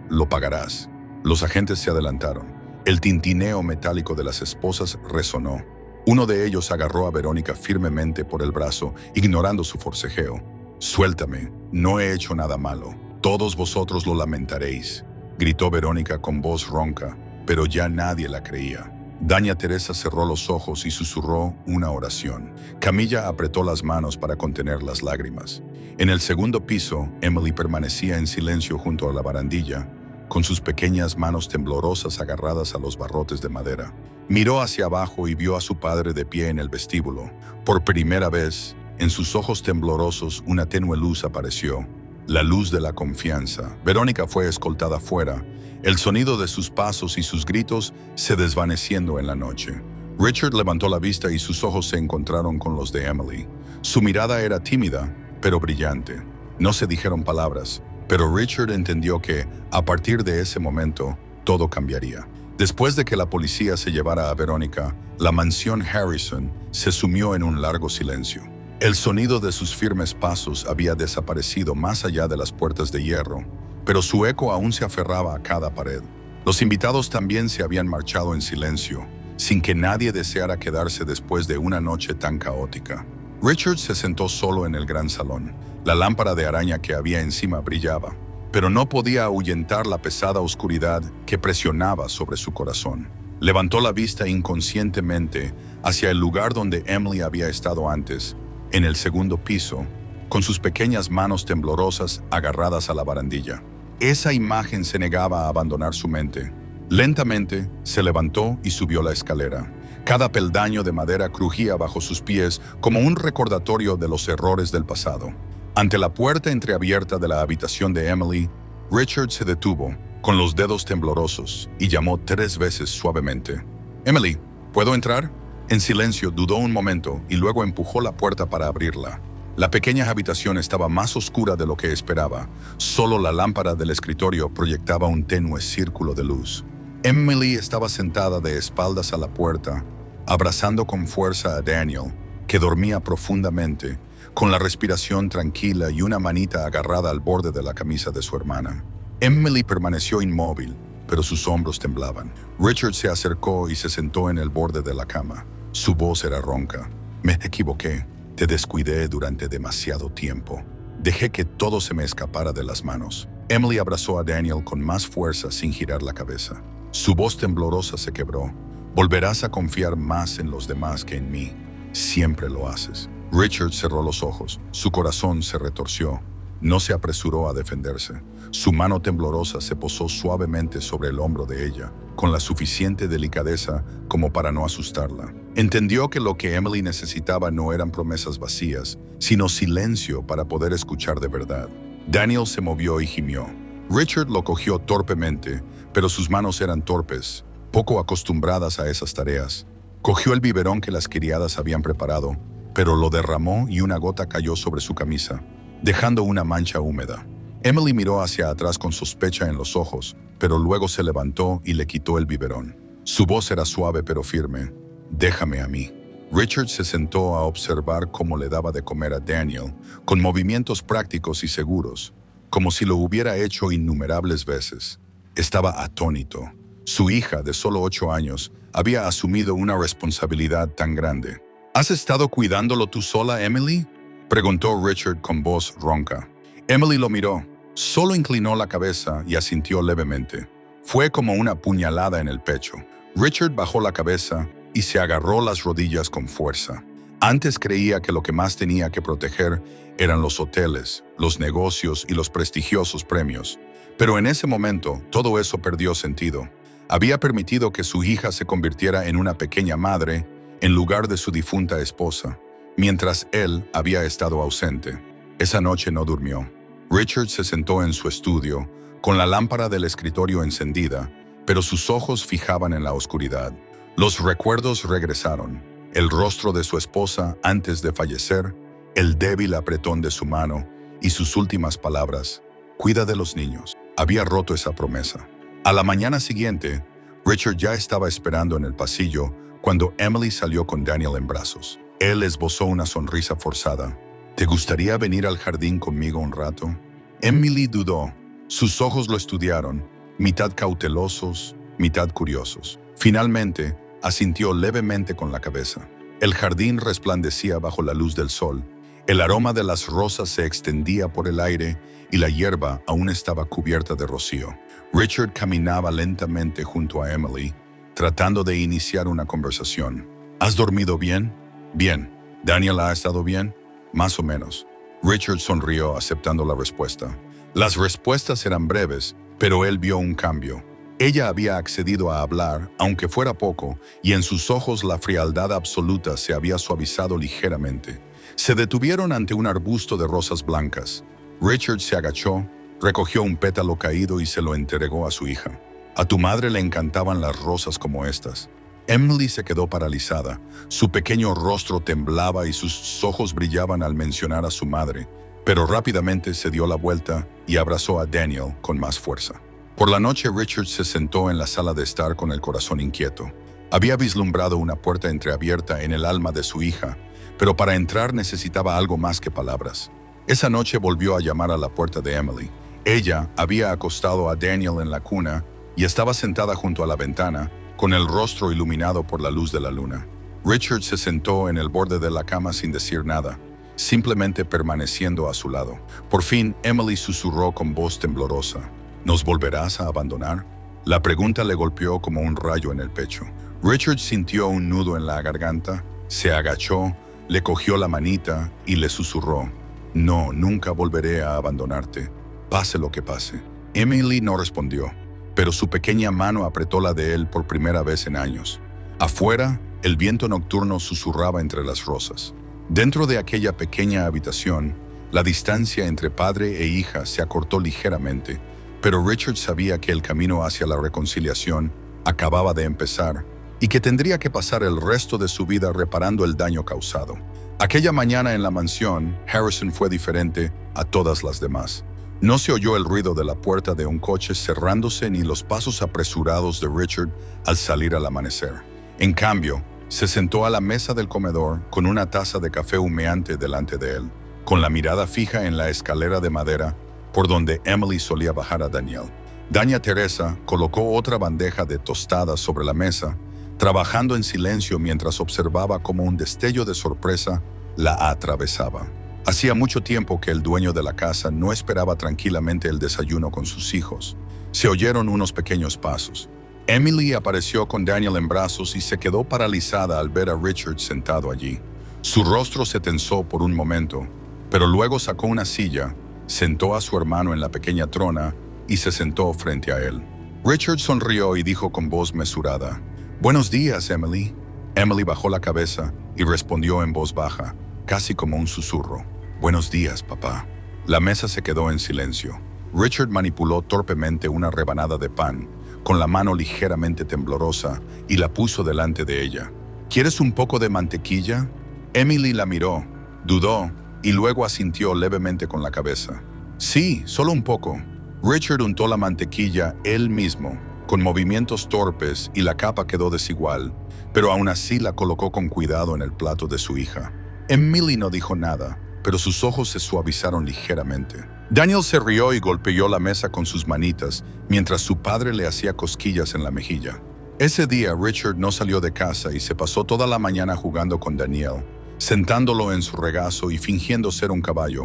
Speaker 1: Lo pagarás». Los agentes se adelantaron. El tintineo metálico de las esposas resonó. Uno de ellos agarró a Verónica firmemente por el brazo, ignorando su forcejeo. «Suéltame, no he hecho nada malo. Todos vosotros lo lamentaréis», gritó Verónica con voz ronca, pero ya nadie la creía. Doña Teresa cerró los ojos y susurró una oración. Camilla apretó las manos para contener las lágrimas. En el segundo piso, Emily permanecía en silencio junto a la barandilla, con sus pequeñas manos temblorosas agarradas a los barrotes de madera. Miró hacia abajo y vio a su padre de pie en el vestíbulo. Por primera vez, en sus ojos temblorosos, una tenue luz apareció. La luz de la confianza. Verónica fue escoltada fuera, el sonido de sus pasos y sus gritos se desvaneciendo en la noche. Richard levantó la vista y sus ojos se encontraron con los de Emily. Su mirada era tímida, pero brillante. No se dijeron palabras, pero Richard entendió que, a partir de ese momento, todo cambiaría. Después de que la policía se llevara a Verónica, la mansión Harrison se sumió en un largo silencio. El sonido de sus firmes pasos había desaparecido más allá de las puertas de hierro, pero su eco aún se aferraba a cada pared. Los invitados también se habían marchado en silencio, sin que nadie deseara quedarse después de una noche tan caótica. Richard se sentó solo en el gran salón. La lámpara de araña que había encima brillaba, pero no podía ahuyentar la pesada oscuridad que presionaba sobre su corazón. Levantó la vista inconscientemente hacia el lugar donde Emily había estado antes, en el segundo piso, con sus pequeñas manos temblorosas agarradas a la barandilla. Esa imagen se negaba a abandonar su mente. Lentamente se levantó y subió la escalera. Cada peldaño de madera crujía bajo sus pies como un recordatorio de los errores del pasado. Ante la puerta entreabierta de la habitación de Emily, Richard se detuvo, con los dedos temblorosos, y llamó 3 veces suavemente. «Emily, ¿puedo entrar?». En silencio dudó un momento y luego empujó la puerta para abrirla. La pequeña habitación estaba más oscura de lo que esperaba. Solo la lámpara del escritorio proyectaba un tenue círculo de luz. Emily estaba sentada de espaldas a la puerta, abrazando con fuerza a Daniel, que dormía profundamente, con la respiración tranquila y una manita agarrada al borde de la camisa de su hermana. Emily permaneció inmóvil, pero sus hombros temblaban. Richard se acercó y se sentó en el borde de la cama. Su voz era ronca. Me equivoqué. Te descuidé durante demasiado tiempo. Dejé que todo se me escapara de las manos. Emily abrazó a Daniel con más fuerza sin girar la cabeza. Su voz temblorosa se quebró. Volverás a confiar más en los demás que en mí. Siempre lo haces. Richard cerró los ojos. Su corazón se retorció. No se apresuró a defenderse. Su mano temblorosa se posó suavemente sobre el hombro de ella, con la suficiente delicadeza como para no asustarla. Entendió que lo que Emily necesitaba no eran promesas vacías, sino silencio para poder escuchar de verdad. Daniel se movió y gimió. Richard lo cogió torpemente, pero sus manos eran torpes, poco acostumbradas a esas tareas. Cogió el biberón que las criadas habían preparado, pero lo derramó y una gota cayó sobre su camisa, dejando una mancha húmeda. Emily miró hacia atrás con sospecha en los ojos, pero luego se levantó y le quitó el biberón. Su voz era suave pero firme. «Déjame a mí». Richard se sentó a observar cómo le daba de comer a Daniel, con movimientos prácticos y seguros, como si lo hubiera hecho innumerables veces. Estaba atónito. Su hija, de solo 8 años, había asumido una responsabilidad tan grande. «¿Has estado cuidándolo tú sola, Emily?», preguntó Richard con voz ronca. Emily lo miró. Solo inclinó la cabeza y asintió levemente. Fue como una puñalada en el pecho. Richard bajó la cabeza y se agarró las rodillas con fuerza. Antes creía que lo que más tenía que proteger eran los hoteles, los negocios y los prestigiosos premios. Pero en ese momento, todo eso perdió sentido. Había permitido que su hija se convirtiera en una pequeña madre en lugar de su difunta esposa, mientras él había estado ausente. Esa noche no durmió. Richard se sentó en su estudio, con la lámpara del escritorio encendida, pero sus ojos fijaban en la oscuridad. Los recuerdos regresaron. El rostro de su esposa antes de fallecer, el débil apretón de su mano y sus últimas palabras: «Cuida de los niños». Había roto esa promesa. A la mañana siguiente, Richard ya estaba esperando en el pasillo cuando Emily salió con Daniel en brazos. Él esbozó una sonrisa forzada. «¿Te gustaría venir al jardín conmigo un rato?». Emily dudó. Sus ojos lo estudiaron, mitad cautelosos, mitad curiosos. Finalmente, asintió levemente con la cabeza. El jardín resplandecía bajo la luz del sol. El aroma de las rosas se extendía por el aire y la hierba aún estaba cubierta de rocío. Richard caminaba lentamente junto a Emily, tratando de iniciar una conversación. «¿Has dormido bien?». «Bien». «¿Daniel ha estado bien?». «Más o menos». Richard sonrió aceptando la respuesta. Las respuestas eran breves, pero él vio un cambio. Ella había accedido a hablar, aunque fuera poco, y en sus ojos la frialdad absoluta se había suavizado ligeramente. Se detuvieron ante un arbusto de rosas blancas. Richard se agachó, recogió un pétalo caído y se lo entregó a su hija. «A tu madre le encantaban las rosas como estas». Emily se quedó paralizada. Su pequeño rostro temblaba y sus ojos brillaban al mencionar a su madre, pero rápidamente se dio la vuelta y abrazó a Daniel con más fuerza. Por la noche, Richard se sentó en la sala de estar con el corazón inquieto. Había vislumbrado una puerta entreabierta en el alma de su hija, pero para entrar necesitaba algo más que palabras. Esa noche volvió a llamar a la puerta de Emily. Ella había acostado a Daniel en la cuna y estaba sentada junto a la ventana, con el rostro iluminado por la luz de la luna. Richard se sentó en el borde de la cama sin decir nada, simplemente permaneciendo a su lado. Por fin, Emily susurró con voz temblorosa: «¿Nos volverás a abandonar?». La pregunta le golpeó como un rayo en el pecho. Richard sintió un nudo en la garganta, se agachó, le cogió la manita y le susurró: «No, nunca volveré a abandonarte, pase lo que pase». Emily no respondió, pero su pequeña mano apretó la de él por primera vez en años. Afuera, el viento nocturno susurraba entre las rosas. Dentro de aquella pequeña habitación, la distancia entre padre e hija se acortó ligeramente, pero Richard sabía que el camino hacia la reconciliación acababa de empezar y que tendría que pasar el resto de su vida reparando el daño causado. Aquella mañana en la mansión, Harrison fue diferente a todas las demás. No se oyó el ruido de la puerta de un coche cerrándose ni los pasos apresurados de Richard al salir al amanecer. En cambio, Se sentó a la mesa del comedor con una taza de café humeante delante de él, con la mirada fija en la escalera de madera por donde Emily solía bajar a Daniel. Doña Teresa colocó otra bandeja de tostadas sobre la mesa, trabajando en silencio mientras observaba cómo un destello de sorpresa la atravesaba. Hacía mucho tiempo que el dueño de la casa no esperaba tranquilamente el desayuno con sus hijos. Se oyeron unos pequeños pasos. Emily apareció con Daniel en brazos y se quedó paralizada al ver a Richard sentado allí. Su rostro se tensó por un momento, pero luego sacó una silla, sentó a su hermano en la pequeña trona y se sentó frente a él. Richard sonrió y dijo con voz mesurada: «Buenos días, Emily». Emily bajó la cabeza y respondió en voz baja, casi como un susurro: «Buenos días, papá». La mesa se quedó en silencio. Richard manipuló torpemente una rebanada de pan, con la mano ligeramente temblorosa, y la puso delante de ella. «¿Quieres un poco de mantequilla?» Emily la miró, dudó, y luego asintió levemente con la cabeza. «Sí, solo un poco». Richard untó la mantequilla él mismo, con movimientos torpes, y la capa quedó desigual, pero aún así la colocó con cuidado en el plato de su hija. Emily no dijo nada, pero sus ojos se suavizaron ligeramente. Daniel se rió y golpeó la mesa con sus manitas, mientras su padre le hacía cosquillas en la mejilla. Ese día Richard no salió de casa y se pasó toda la mañana jugando con Daniel, sentándolo en su regazo y fingiendo ser un caballo,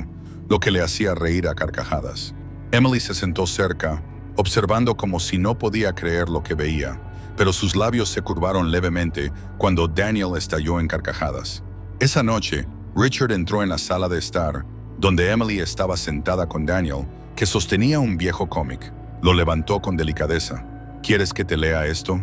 Speaker 1: lo que le hacía reír a carcajadas. Emily se sentó cerca, observando como si no podía creer lo que veía, pero sus labios se curvaron levemente cuando Daniel estalló en carcajadas. Esa noche, Richard entró en la sala de estar, donde Emily estaba sentada con Daniel, que sostenía un viejo cómic. Lo levantó con delicadeza. «¿Quieres que te lea esto?»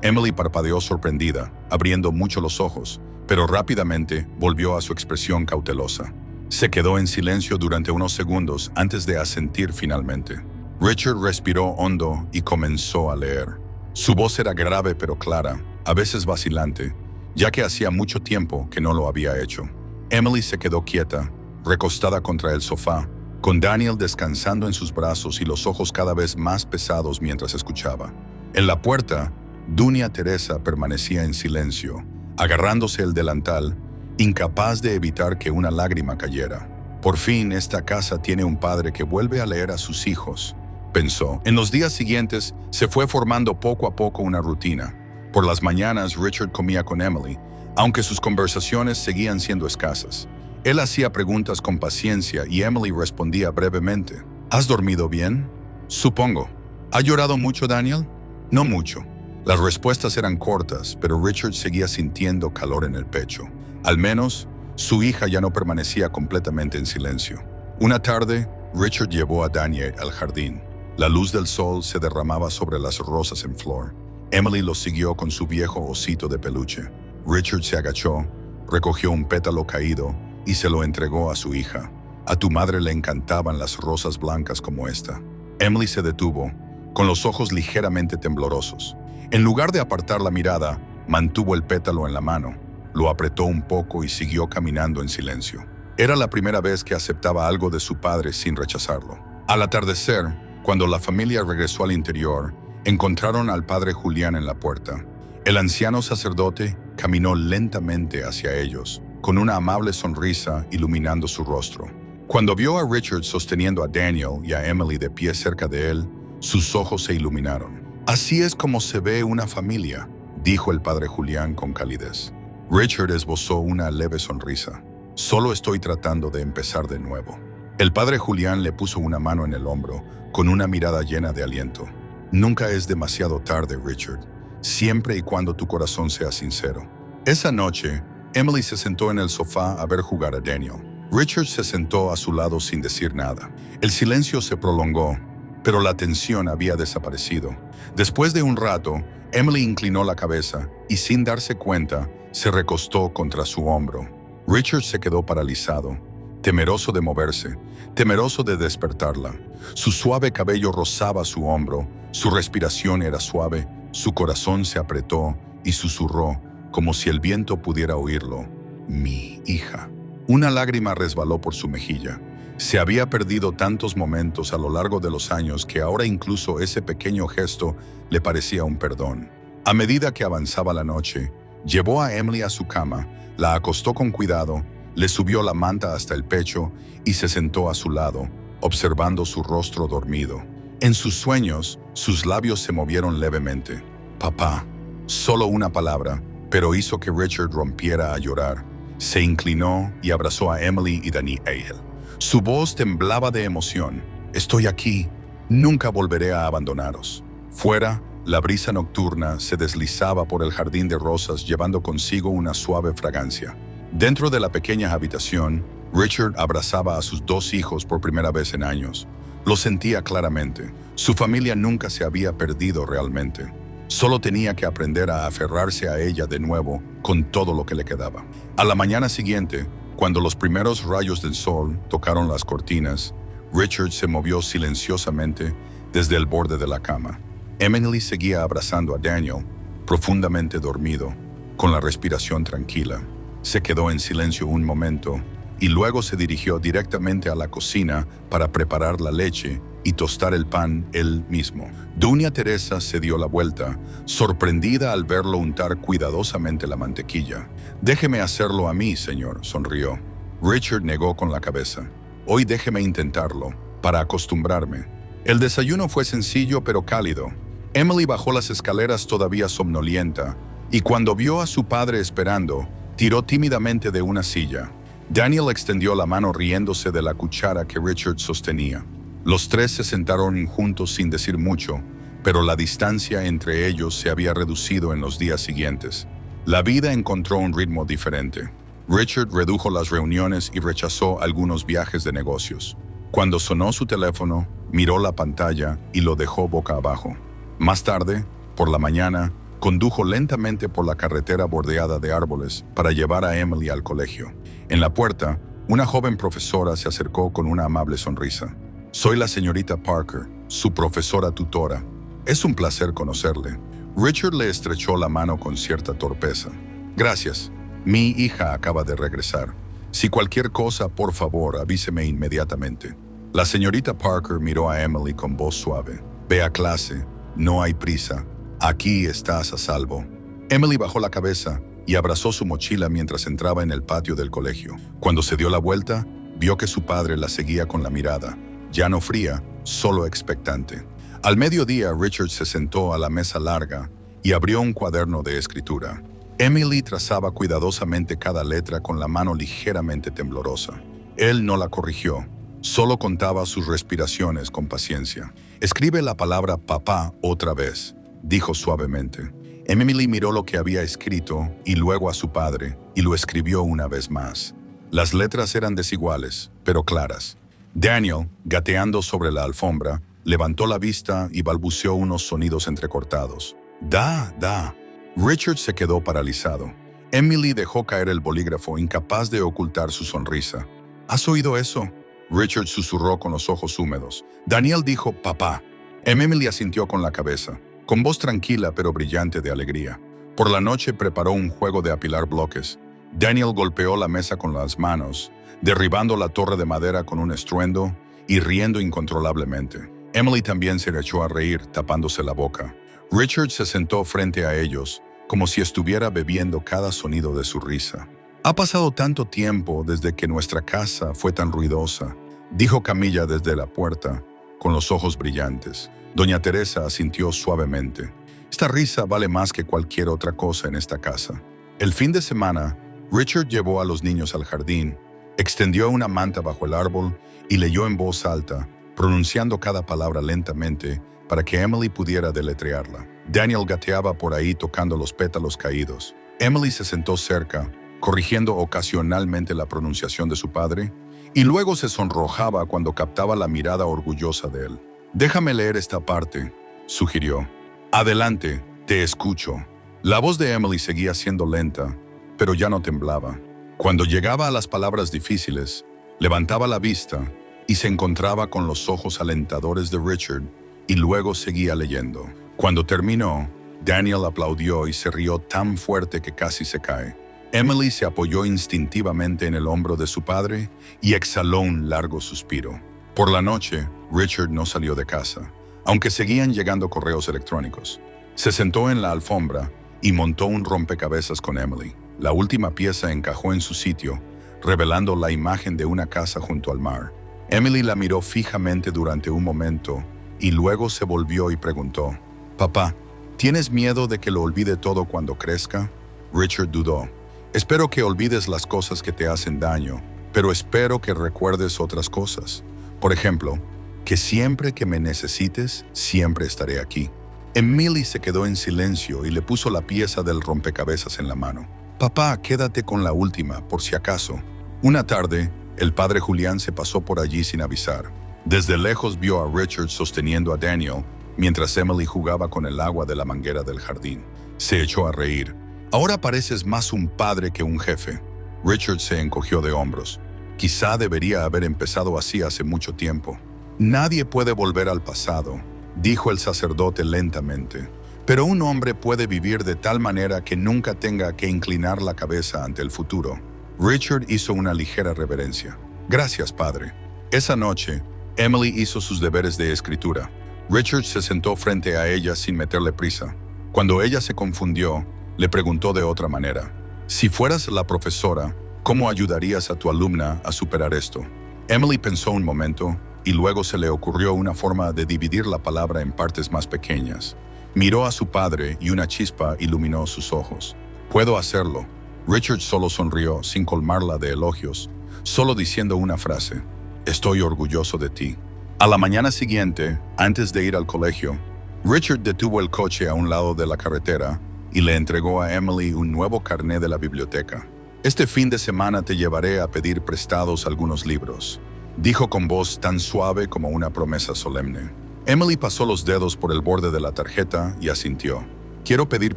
Speaker 1: Emily parpadeó sorprendida, abriendo mucho los ojos, pero rápidamente volvió a su expresión cautelosa. Se quedó en silencio durante unos segundos antes de asentir finalmente. Richard respiró hondo y comenzó a leer. Su voz era grave pero clara, a veces vacilante, ya que hacía mucho tiempo que no lo había hecho. Emily se quedó quieta, recostada contra el sofá, con Daniel descansando en sus brazos y los ojos cada vez más pesados mientras escuchaba. En la puerta, Doña Teresa permanecía en silencio, agarrándose el delantal, incapaz de evitar que una lágrima cayera. «Por fin esta casa tiene un padre que vuelve a leer a sus hijos», pensó. En los días siguientes se fue formando poco a poco una rutina. Por las mañanas Richard comía con Emily, aunque sus conversaciones seguían siendo escasas. Él hacía preguntas con paciencia y Emily respondía brevemente. «¿Has dormido bien?» «Supongo». «¿Ha llorado mucho, Daniel?» «No mucho». Las respuestas eran cortas, pero Richard seguía sintiendo calor en el pecho. Al menos, su hija ya no permanecía completamente en silencio. Una tarde, Richard llevó a Daniel al jardín. La luz del sol se derramaba sobre las rosas en flor. Emily lo siguió con su viejo osito de peluche. Richard se agachó, recogió un pétalo caído y se lo entregó a su hija. «A tu madre le encantaban las rosas blancas como esta». Emily se detuvo, con los ojos ligeramente temblorosos. En lugar de apartar la mirada, mantuvo el pétalo en la mano, lo apretó un poco y siguió caminando en silencio. Era la primera vez que aceptaba algo de su padre sin rechazarlo. Al atardecer, cuando la familia regresó al interior, encontraron al padre Julián en la puerta. El anciano sacerdote caminó lentamente hacia ellos, con una amable sonrisa iluminando su rostro. Cuando vio a Richard sosteniendo a Daniel y a Emily de pie cerca de él, sus ojos se iluminaron. «Así es como se ve una familia», dijo el padre Julián con calidez. Richard esbozó una leve sonrisa. «Solo estoy tratando de empezar de nuevo». El padre Julián le puso una mano en el hombro, con una mirada llena de aliento. «Nunca es demasiado tarde, Richard, siempre y cuando tu corazón sea sincero». Esa noche, Emily se sentó en el sofá a ver jugar a Daniel. Richard se sentó a su lado sin decir nada. El silencio se prolongó, pero la tensión había desaparecido. Después de un rato, Emily inclinó la cabeza y, sin darse cuenta, se recostó contra su hombro. Richard se quedó paralizado, temeroso de moverse, temeroso de despertarla. Su suave cabello rozaba su hombro, su respiración era suave, su corazón se apretó y susurró, como si el viento pudiera oírlo: «Mi hija». Una lágrima resbaló por su mejilla. Se había perdido tantos momentos a lo largo de los años que ahora incluso ese pequeño gesto le parecía un perdón. A medida que avanzaba la noche, Llevó a Emily a su cama, la acostó con cuidado, le subió la manta hasta el pecho y se sentó a su lado, observando su rostro dormido. En sus sueños, sus labios se movieron levemente. Papá. Solo una palabra, pero hizo que Richard rompiera a llorar. Se inclinó y abrazó a Emily y Daniel. Su voz temblaba de emoción. Estoy aquí. Nunca volveré a abandonaros. Fuera, la brisa nocturna se deslizaba por el jardín de rosas llevando consigo una suave fragancia. Dentro de la pequeña habitación, Richard abrazaba a sus dos hijos por primera vez en años. Lo sentía claramente. Su familia nunca se había perdido realmente. Solo tenía que aprender a aferrarse a ella de nuevo con todo lo que le quedaba. A la mañana siguiente, cuando los primeros rayos del sol tocaron las cortinas, Richard se movió silenciosamente desde el borde de la cama. Emily seguía abrazando a Daniel, profundamente dormido, con la respiración tranquila. Se quedó en silencio un momento y luego se dirigió directamente a la cocina para preparar la leche y tostar el pan él mismo. Doña Teresa se dio la vuelta, sorprendida al verlo untar cuidadosamente la mantequilla. «Déjeme hacerlo a mí, señor», sonrió. Richard negó con la cabeza. «Hoy déjeme intentarlo, para acostumbrarme». El desayuno fue sencillo pero cálido. Emily bajó las escaleras todavía somnolienta y cuando vio a su padre esperando, tiró tímidamente de una silla. Daniel extendió la mano riéndose de la cuchara que Richard sostenía. Los tres se sentaron juntos sin decir mucho, pero la distancia entre ellos se había reducido en los días siguientes. La vida encontró un ritmo diferente. Richard redujo las reuniones y rechazó algunos viajes de negocios. Cuando sonó su teléfono, miró la pantalla y lo dejó boca abajo. Más tarde, por la mañana, condujo lentamente por la carretera bordeada de árboles para llevar a Emily al colegio. En la puerta, una joven profesora se acercó con una amable sonrisa. «Soy la señorita Parker, su profesora tutora. Es un placer conocerle». Richard le estrechó la mano con cierta torpeza. «Gracias. Mi hija acaba de regresar. Si cualquier cosa, por favor, avíseme inmediatamente». La señorita Parker miró a Emily con voz suave. «Ve a clase. No hay prisa. Aquí estás a salvo». Emily bajó la cabeza y abrazó su mochila mientras entraba en el patio del colegio. Cuando se dio la vuelta, vio que su padre la seguía con la mirada. Ya no fría, solo expectante. Al mediodía, Richard se sentó a la mesa larga y abrió un cuaderno de escritura. Emily trazaba cuidadosamente cada letra con la mano ligeramente temblorosa. Él no la corrigió, solo contaba sus respiraciones con paciencia. «Escribe la palabra papá otra vez», dijo suavemente. Emily miró lo que había escrito y luego a su padre y lo escribió una vez más. Las letras eran desiguales, pero claras. Daniel, gateando sobre la alfombra, levantó la vista y balbuceó unos sonidos entrecortados. Da. Richard se quedó paralizado. Emily dejó caer el bolígrafo, incapaz de ocultar su sonrisa. ¿Has oído eso?, Richard susurró con los ojos húmedos. Daniel dijo, «papá». Emily asintió con la cabeza, con voz tranquila pero brillante de alegría. Por la noche preparó un juego de apilar bloques. Daniel golpeó la mesa con las manos, derribando la torre de madera con un estruendo y riendo incontrolablemente. Emily también se echó a reír, tapándose la boca. Richard se sentó frente a ellos, como si estuviera bebiendo cada sonido de su risa. «Ha pasado tanto tiempo desde que nuestra casa fue tan ruidosa», dijo Camilla desde la puerta, con los ojos brillantes. Doña Teresa asintió suavemente. «Esta risa vale más que cualquier otra cosa en esta casa». El fin de semana, Richard llevó a los niños al jardín, extendió una manta bajo el árbol y leyó en voz alta, pronunciando cada palabra lentamente para que Emily pudiera deletrearla. Daniel gateaba por ahí tocando los pétalos caídos. Emily se sentó cerca, corrigiendo ocasionalmente la pronunciación de su padre, y luego se sonrojaba cuando captaba la mirada orgullosa de él. «Déjame leer esta parte», sugirió. «Adelante, te escucho». La voz de Emily seguía siendo lenta, pero ya no temblaba. Cuando llegaba a las palabras difíciles, levantaba la vista y se encontraba con los ojos alentadores de Richard y luego seguía leyendo. Cuando terminó, Daniel aplaudió y se rió tan fuerte que casi se cae. Emily se apoyó instintivamente en el hombro de su padre y exhaló un largo suspiro. Por la noche, Richard no salió de casa, aunque seguían llegando correos electrónicos. Se sentó en la alfombra y montó un rompecabezas con Emily. La última pieza encajó en su sitio, revelando la imagen de una casa junto al mar. Emily la miró fijamente durante un momento y luego se volvió y preguntó, «Papá, ¿tienes miedo de que lo olvide todo cuando crezca?» Richard dudó. «Espero que olvides las cosas que te hacen daño, pero espero que recuerdes otras cosas. Por ejemplo, que siempre que me necesites, siempre estaré aquí». Emily se quedó en silencio y le puso la pieza del rompecabezas en la mano. «Papá, quédate con la última, por si acaso». Una tarde, el padre Julián se pasó por allí sin avisar. Desde lejos vio a Richard sosteniendo a Daniel mientras Emily jugaba con el agua de la manguera del jardín. Se echó a reír. «Ahora pareces más un padre que un jefe». Richard se encogió de hombros. «Quizá debería haber empezado así hace mucho tiempo». «Nadie puede volver al pasado», dijo el sacerdote lentamente. «Pero un hombre puede vivir de tal manera que nunca tenga que inclinar la cabeza ante el futuro». Richard hizo una ligera reverencia. «Gracias, padre». Esa noche, Emily hizo sus deberes de escritura. Richard se sentó frente a ella sin meterle prisa. Cuando ella se confundió, le preguntó de otra manera. «Si fueras la profesora, ¿cómo ayudarías a tu alumna a superar esto?» Emily pensó un momento y luego se le ocurrió una forma de dividir la palabra en partes más pequeñas. Miró a su padre y una chispa iluminó sus ojos. «Puedo hacerlo». Richard solo sonrió sin colmarla de elogios, solo diciendo una frase. «Estoy orgulloso de ti». A la mañana siguiente, antes de ir al colegio, Richard detuvo el coche a un lado de la carretera y le entregó a Emily un nuevo carné de la biblioteca. «Este fin de semana te llevaré a pedir prestados algunos libros», dijo con voz tan suave como una promesa solemne. Emily pasó los dedos por el borde de la tarjeta y asintió. «Quiero pedir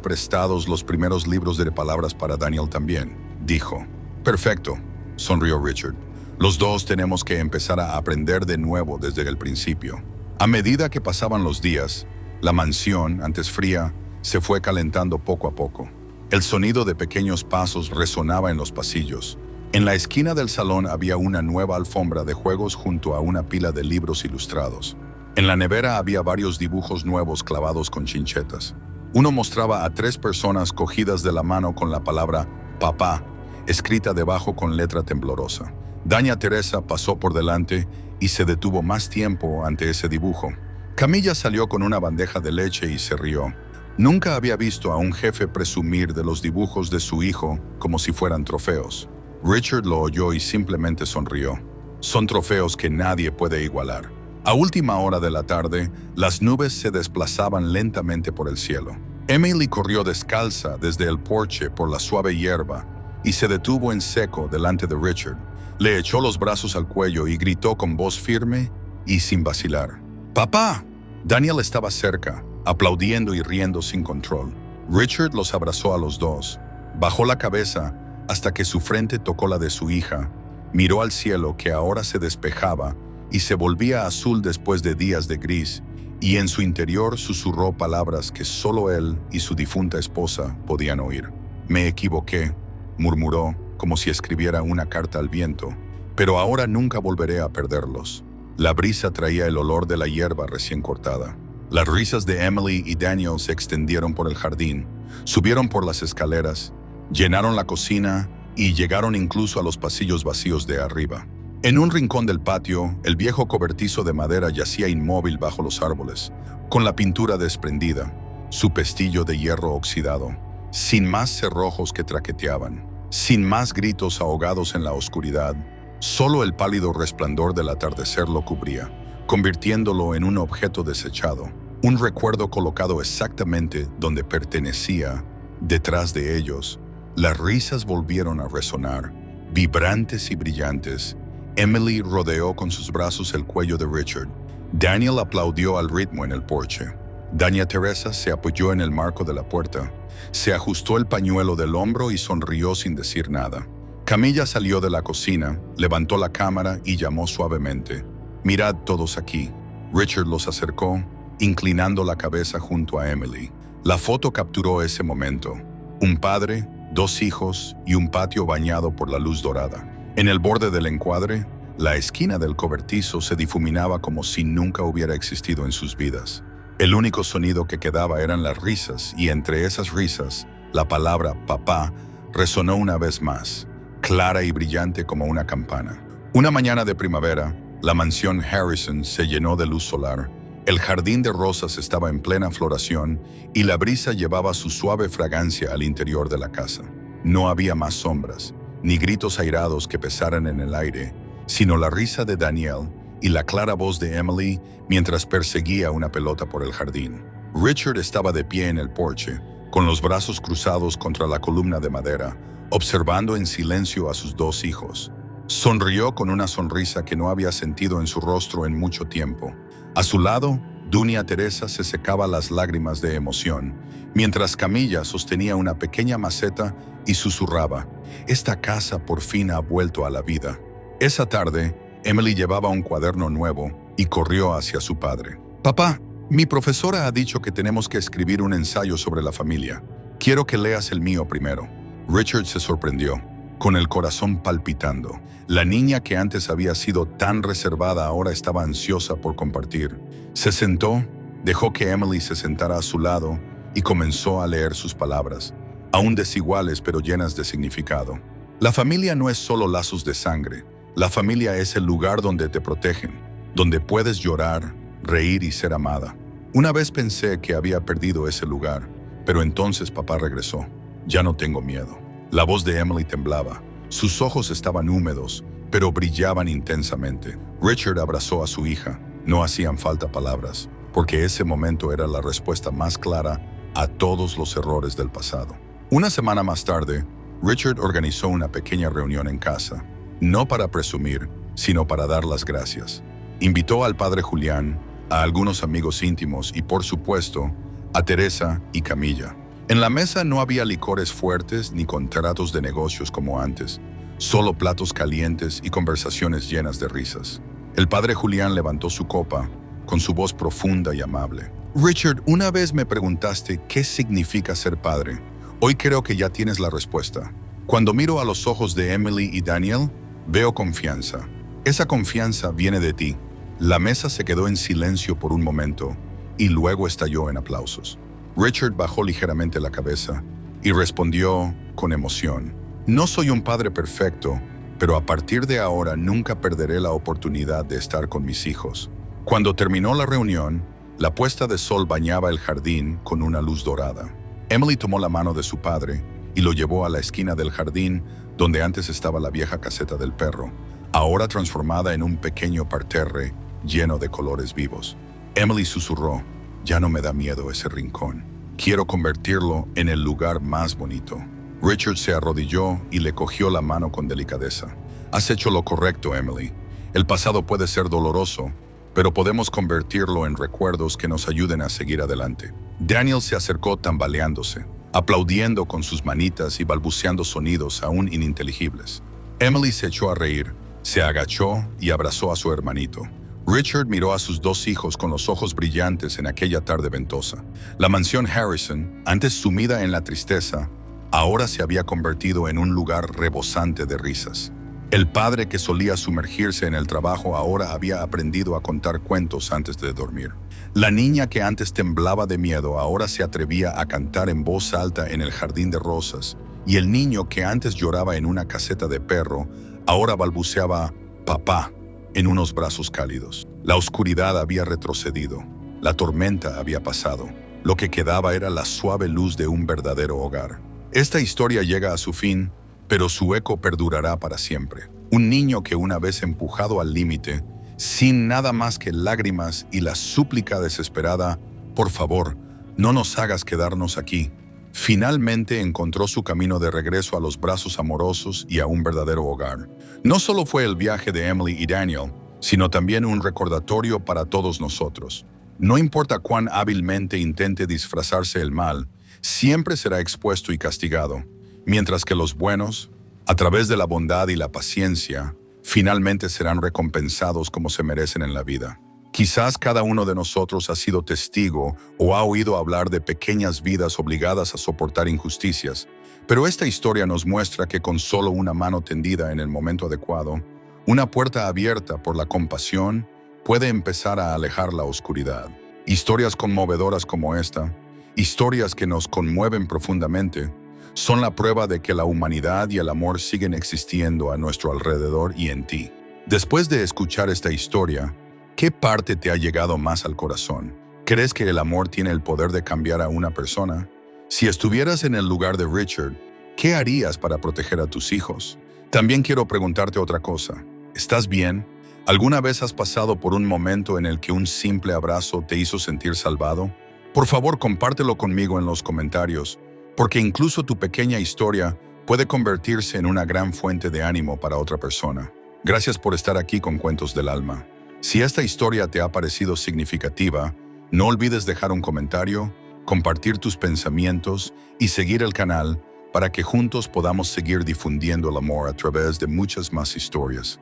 Speaker 1: prestados los primeros libros de palabras para Daniel también», dijo. «Perfecto», sonrió Richard. «Los dos tenemos que empezar a aprender de nuevo desde el principio». A medida que pasaban los días, la mansión, antes fría, se fue calentando poco a poco. El sonido de pequeños pasos resonaba en los pasillos. En la esquina del salón había una nueva alfombra de juegos junto a una pila de libros ilustrados. En la nevera había varios dibujos nuevos clavados con chinchetas. Uno mostraba a 3 personas cogidas de la mano con la palabra «papá», escrita debajo con letra temblorosa. Doña Teresa pasó por delante y se detuvo más tiempo ante ese dibujo. Camilla salió con una bandeja de leche y se rió. Nunca había visto a un jefe presumir de los dibujos de su hijo como si fueran trofeos. Richard lo oyó y simplemente sonrió. Son trofeos que nadie puede igualar. A última hora de la tarde, las nubes se desplazaban lentamente por el cielo. Emily corrió descalza desde el porche por la suave hierba y se detuvo en seco delante de Richard. Le echó los brazos al cuello y gritó con voz firme y sin vacilar. «¡Papá!». Daniel estaba cerca, aplaudiendo y riendo sin control. Richard los abrazó a los dos. Bajó la cabeza hasta que su frente tocó la de su hija. Miró al cielo que ahora se despejaba y se volvía azul después de días de gris, y en su interior susurró palabras que solo él y su difunta esposa podían oír. «Me equivoqué», murmuró, como si escribiera una carta al viento, «pero ahora nunca volveré a perderlos». La brisa traía el olor de la hierba recién cortada. Las risas de Emily y Daniel se extendieron por el jardín, subieron por las escaleras, llenaron la cocina y llegaron incluso a los pasillos vacíos de arriba. En un rincón del patio, el viejo cobertizo de madera yacía inmóvil bajo los árboles, con la pintura desprendida, su pestillo de hierro oxidado, sin más cerrojos que traqueteaban, sin más gritos ahogados en la oscuridad. Solo el pálido resplandor del atardecer lo cubría, convirtiéndolo en un objeto desechado, un recuerdo colocado exactamente donde pertenecía. Detrás de ellos, las risas volvieron a resonar, vibrantes y brillantes. Emily rodeó con sus brazos el cuello de Richard. Daniel aplaudió al ritmo en el porche. Doña Teresa se apoyó en el marco de la puerta, se ajustó el pañuelo del hombro y sonrió sin decir nada. Camilla salió de la cocina, levantó la cámara y llamó suavemente. «Mirad todos aquí». Richard los acercó, inclinando la cabeza junto a Emily. La foto capturó ese momento. Un padre, 2 hijos y un patio bañado por la luz dorada. En el borde del encuadre, la esquina del cobertizo se difuminaba como si nunca hubiera existido en sus vidas. El único sonido que quedaba eran las risas y entre esas risas, la palabra papá resonó una vez más, clara y brillante como una campana. Una mañana de primavera, la mansión Harrison se llenó de luz solar. El jardín de rosas estaba en plena floración y la brisa llevaba su suave fragancia al interior de la casa. No había más sombras, ni gritos airados que pesaran en el aire, sino la risa de Daniel y la clara voz de Emily mientras perseguía una pelota por el jardín. Richard estaba de pie en el porche, con los brazos cruzados contra la columna de madera, observando en silencio a sus dos hijos. Sonrió con una sonrisa que no había sentido en su rostro en mucho tiempo. A su lado, Dunia Teresa se secaba las lágrimas de emoción, mientras Camilla sostenía una pequeña maceta y susurraba: «Esta casa por fin ha vuelto a la vida». Esa tarde, Emily llevaba un cuaderno nuevo y corrió hacia su padre. «Papá, mi profesora ha dicho que tenemos que escribir un ensayo sobre la familia. Quiero que leas el mío primero». Richard se sorprendió, con el corazón palpitando. La niña que antes había sido tan reservada ahora estaba ansiosa por compartir. Se sentó, dejó que Emily se sentara a su lado y comenzó a leer sus palabras, aún desiguales pero llenas de significado. La familia no es solo lazos de sangre. La familia es el lugar donde te protegen, donde puedes llorar, reír y ser amada. Una vez pensé que había perdido ese lugar, pero entonces papá regresó. Ya no tengo miedo. La voz de Emily temblaba. Sus ojos estaban húmedos, pero brillaban intensamente. Richard abrazó a su hija. No hacían falta palabras, porque ese momento era la respuesta más clara a todos los errores del pasado. Una semana más tarde, Richard organizó una pequeña reunión en casa, no para presumir, sino para dar las gracias. Invitó al padre Julián, a algunos amigos íntimos y, por supuesto, a Teresa y Camilla. En la mesa no había licores fuertes ni contratos de negocios como antes, solo platos calientes y conversaciones llenas de risas. El padre Julián levantó su copa, con su voz profunda y amable. «Richard, una vez me preguntaste qué significa ser padre. Hoy creo que ya tienes la respuesta. Cuando miro a los ojos de Emily y Daniel, veo confianza. Esa confianza viene de ti». La mesa se quedó en silencio por un momento y luego estalló en aplausos. Richard bajó ligeramente la cabeza y respondió con emoción: «No soy un padre perfecto, pero a partir de ahora nunca perderé la oportunidad de estar con mis hijos». Cuando terminó la reunión, la puesta de sol bañaba el jardín con una luz dorada. Emily tomó la mano de su padre y lo llevó a la esquina del jardín donde antes estaba la vieja caseta del perro, ahora transformada en un pequeño parterre lleno de colores vivos. Emily susurró: «Ya no me da miedo ese rincón. Quiero convertirlo en el lugar más bonito». Richard se arrodilló y le cogió la mano con delicadeza. «Has hecho lo correcto, Emily. El pasado puede ser doloroso, pero podemos convertirlo en recuerdos que nos ayuden a seguir adelante». Daniel se acercó tambaleándose, aplaudiendo con sus manitas y balbuceando sonidos aún ininteligibles. Emily se echó a reír, se agachó y abrazó a su hermanito. Richard miró a sus dos hijos con los ojos brillantes en aquella tarde ventosa. La mansión Harrison, antes sumida en la tristeza, ahora se había convertido en un lugar rebosante de risas. El padre que solía sumergirse en el trabajo ahora había aprendido a contar cuentos antes de dormir. La niña que antes temblaba de miedo ahora se atrevía a cantar en voz alta en el jardín de rosas, y el niño que antes lloraba en una caseta de perro ahora balbuceaba «papá» en unos brazos cálidos. La oscuridad había retrocedido, la tormenta había pasado. Lo que quedaba era la suave luz de un verdadero hogar. Esta historia llega a su fin, pero su eco perdurará para siempre. Un niño que una vez empujado al límite, sin nada más que lágrimas y la súplica desesperada: «Por favor, no nos hagas quedarnos aquí», finalmente encontró su camino de regreso a los brazos amorosos y a un verdadero hogar. No solo fue el viaje de Emily y Daniel, sino también un recordatorio para todos nosotros. No importa cuán hábilmente intente disfrazarse el mal, siempre será expuesto y castigado, mientras que los buenos, a través de la bondad y la paciencia, finalmente serán recompensados como se merecen en la vida. Quizás cada uno de nosotros ha sido testigo o ha oído hablar de pequeñas vidas obligadas a soportar injusticias, pero esta historia nos muestra que con solo una mano tendida en el momento adecuado, una puerta abierta por la compasión puede empezar a alejar la oscuridad. Historias conmovedoras como esta, historias que nos conmueven profundamente, Son la prueba de que la humanidad y el amor siguen existiendo a nuestro alrededor y en ti. Después de escuchar esta historia, ¿qué parte te ha llegado más al corazón? ¿Crees que el amor tiene el poder de cambiar a una persona? Si estuvieras en el lugar de Richard, ¿qué harías para proteger a tus hijos? También quiero preguntarte otra cosa. ¿Estás bien? ¿Alguna vez has pasado por un momento en el que un simple abrazo te hizo sentir salvado? Por favor, compártelo conmigo en los comentarios, porque incluso tu pequeña historia puede convertirse en una gran fuente de ánimo para otra persona. Gracias por estar aquí con Cuentos del Alma. Si esta historia te ha parecido significativa, no olvides dejar un comentario, compartir tus pensamientos y seguir el canal para que juntos podamos seguir difundiendo el amor a través de muchas más historias.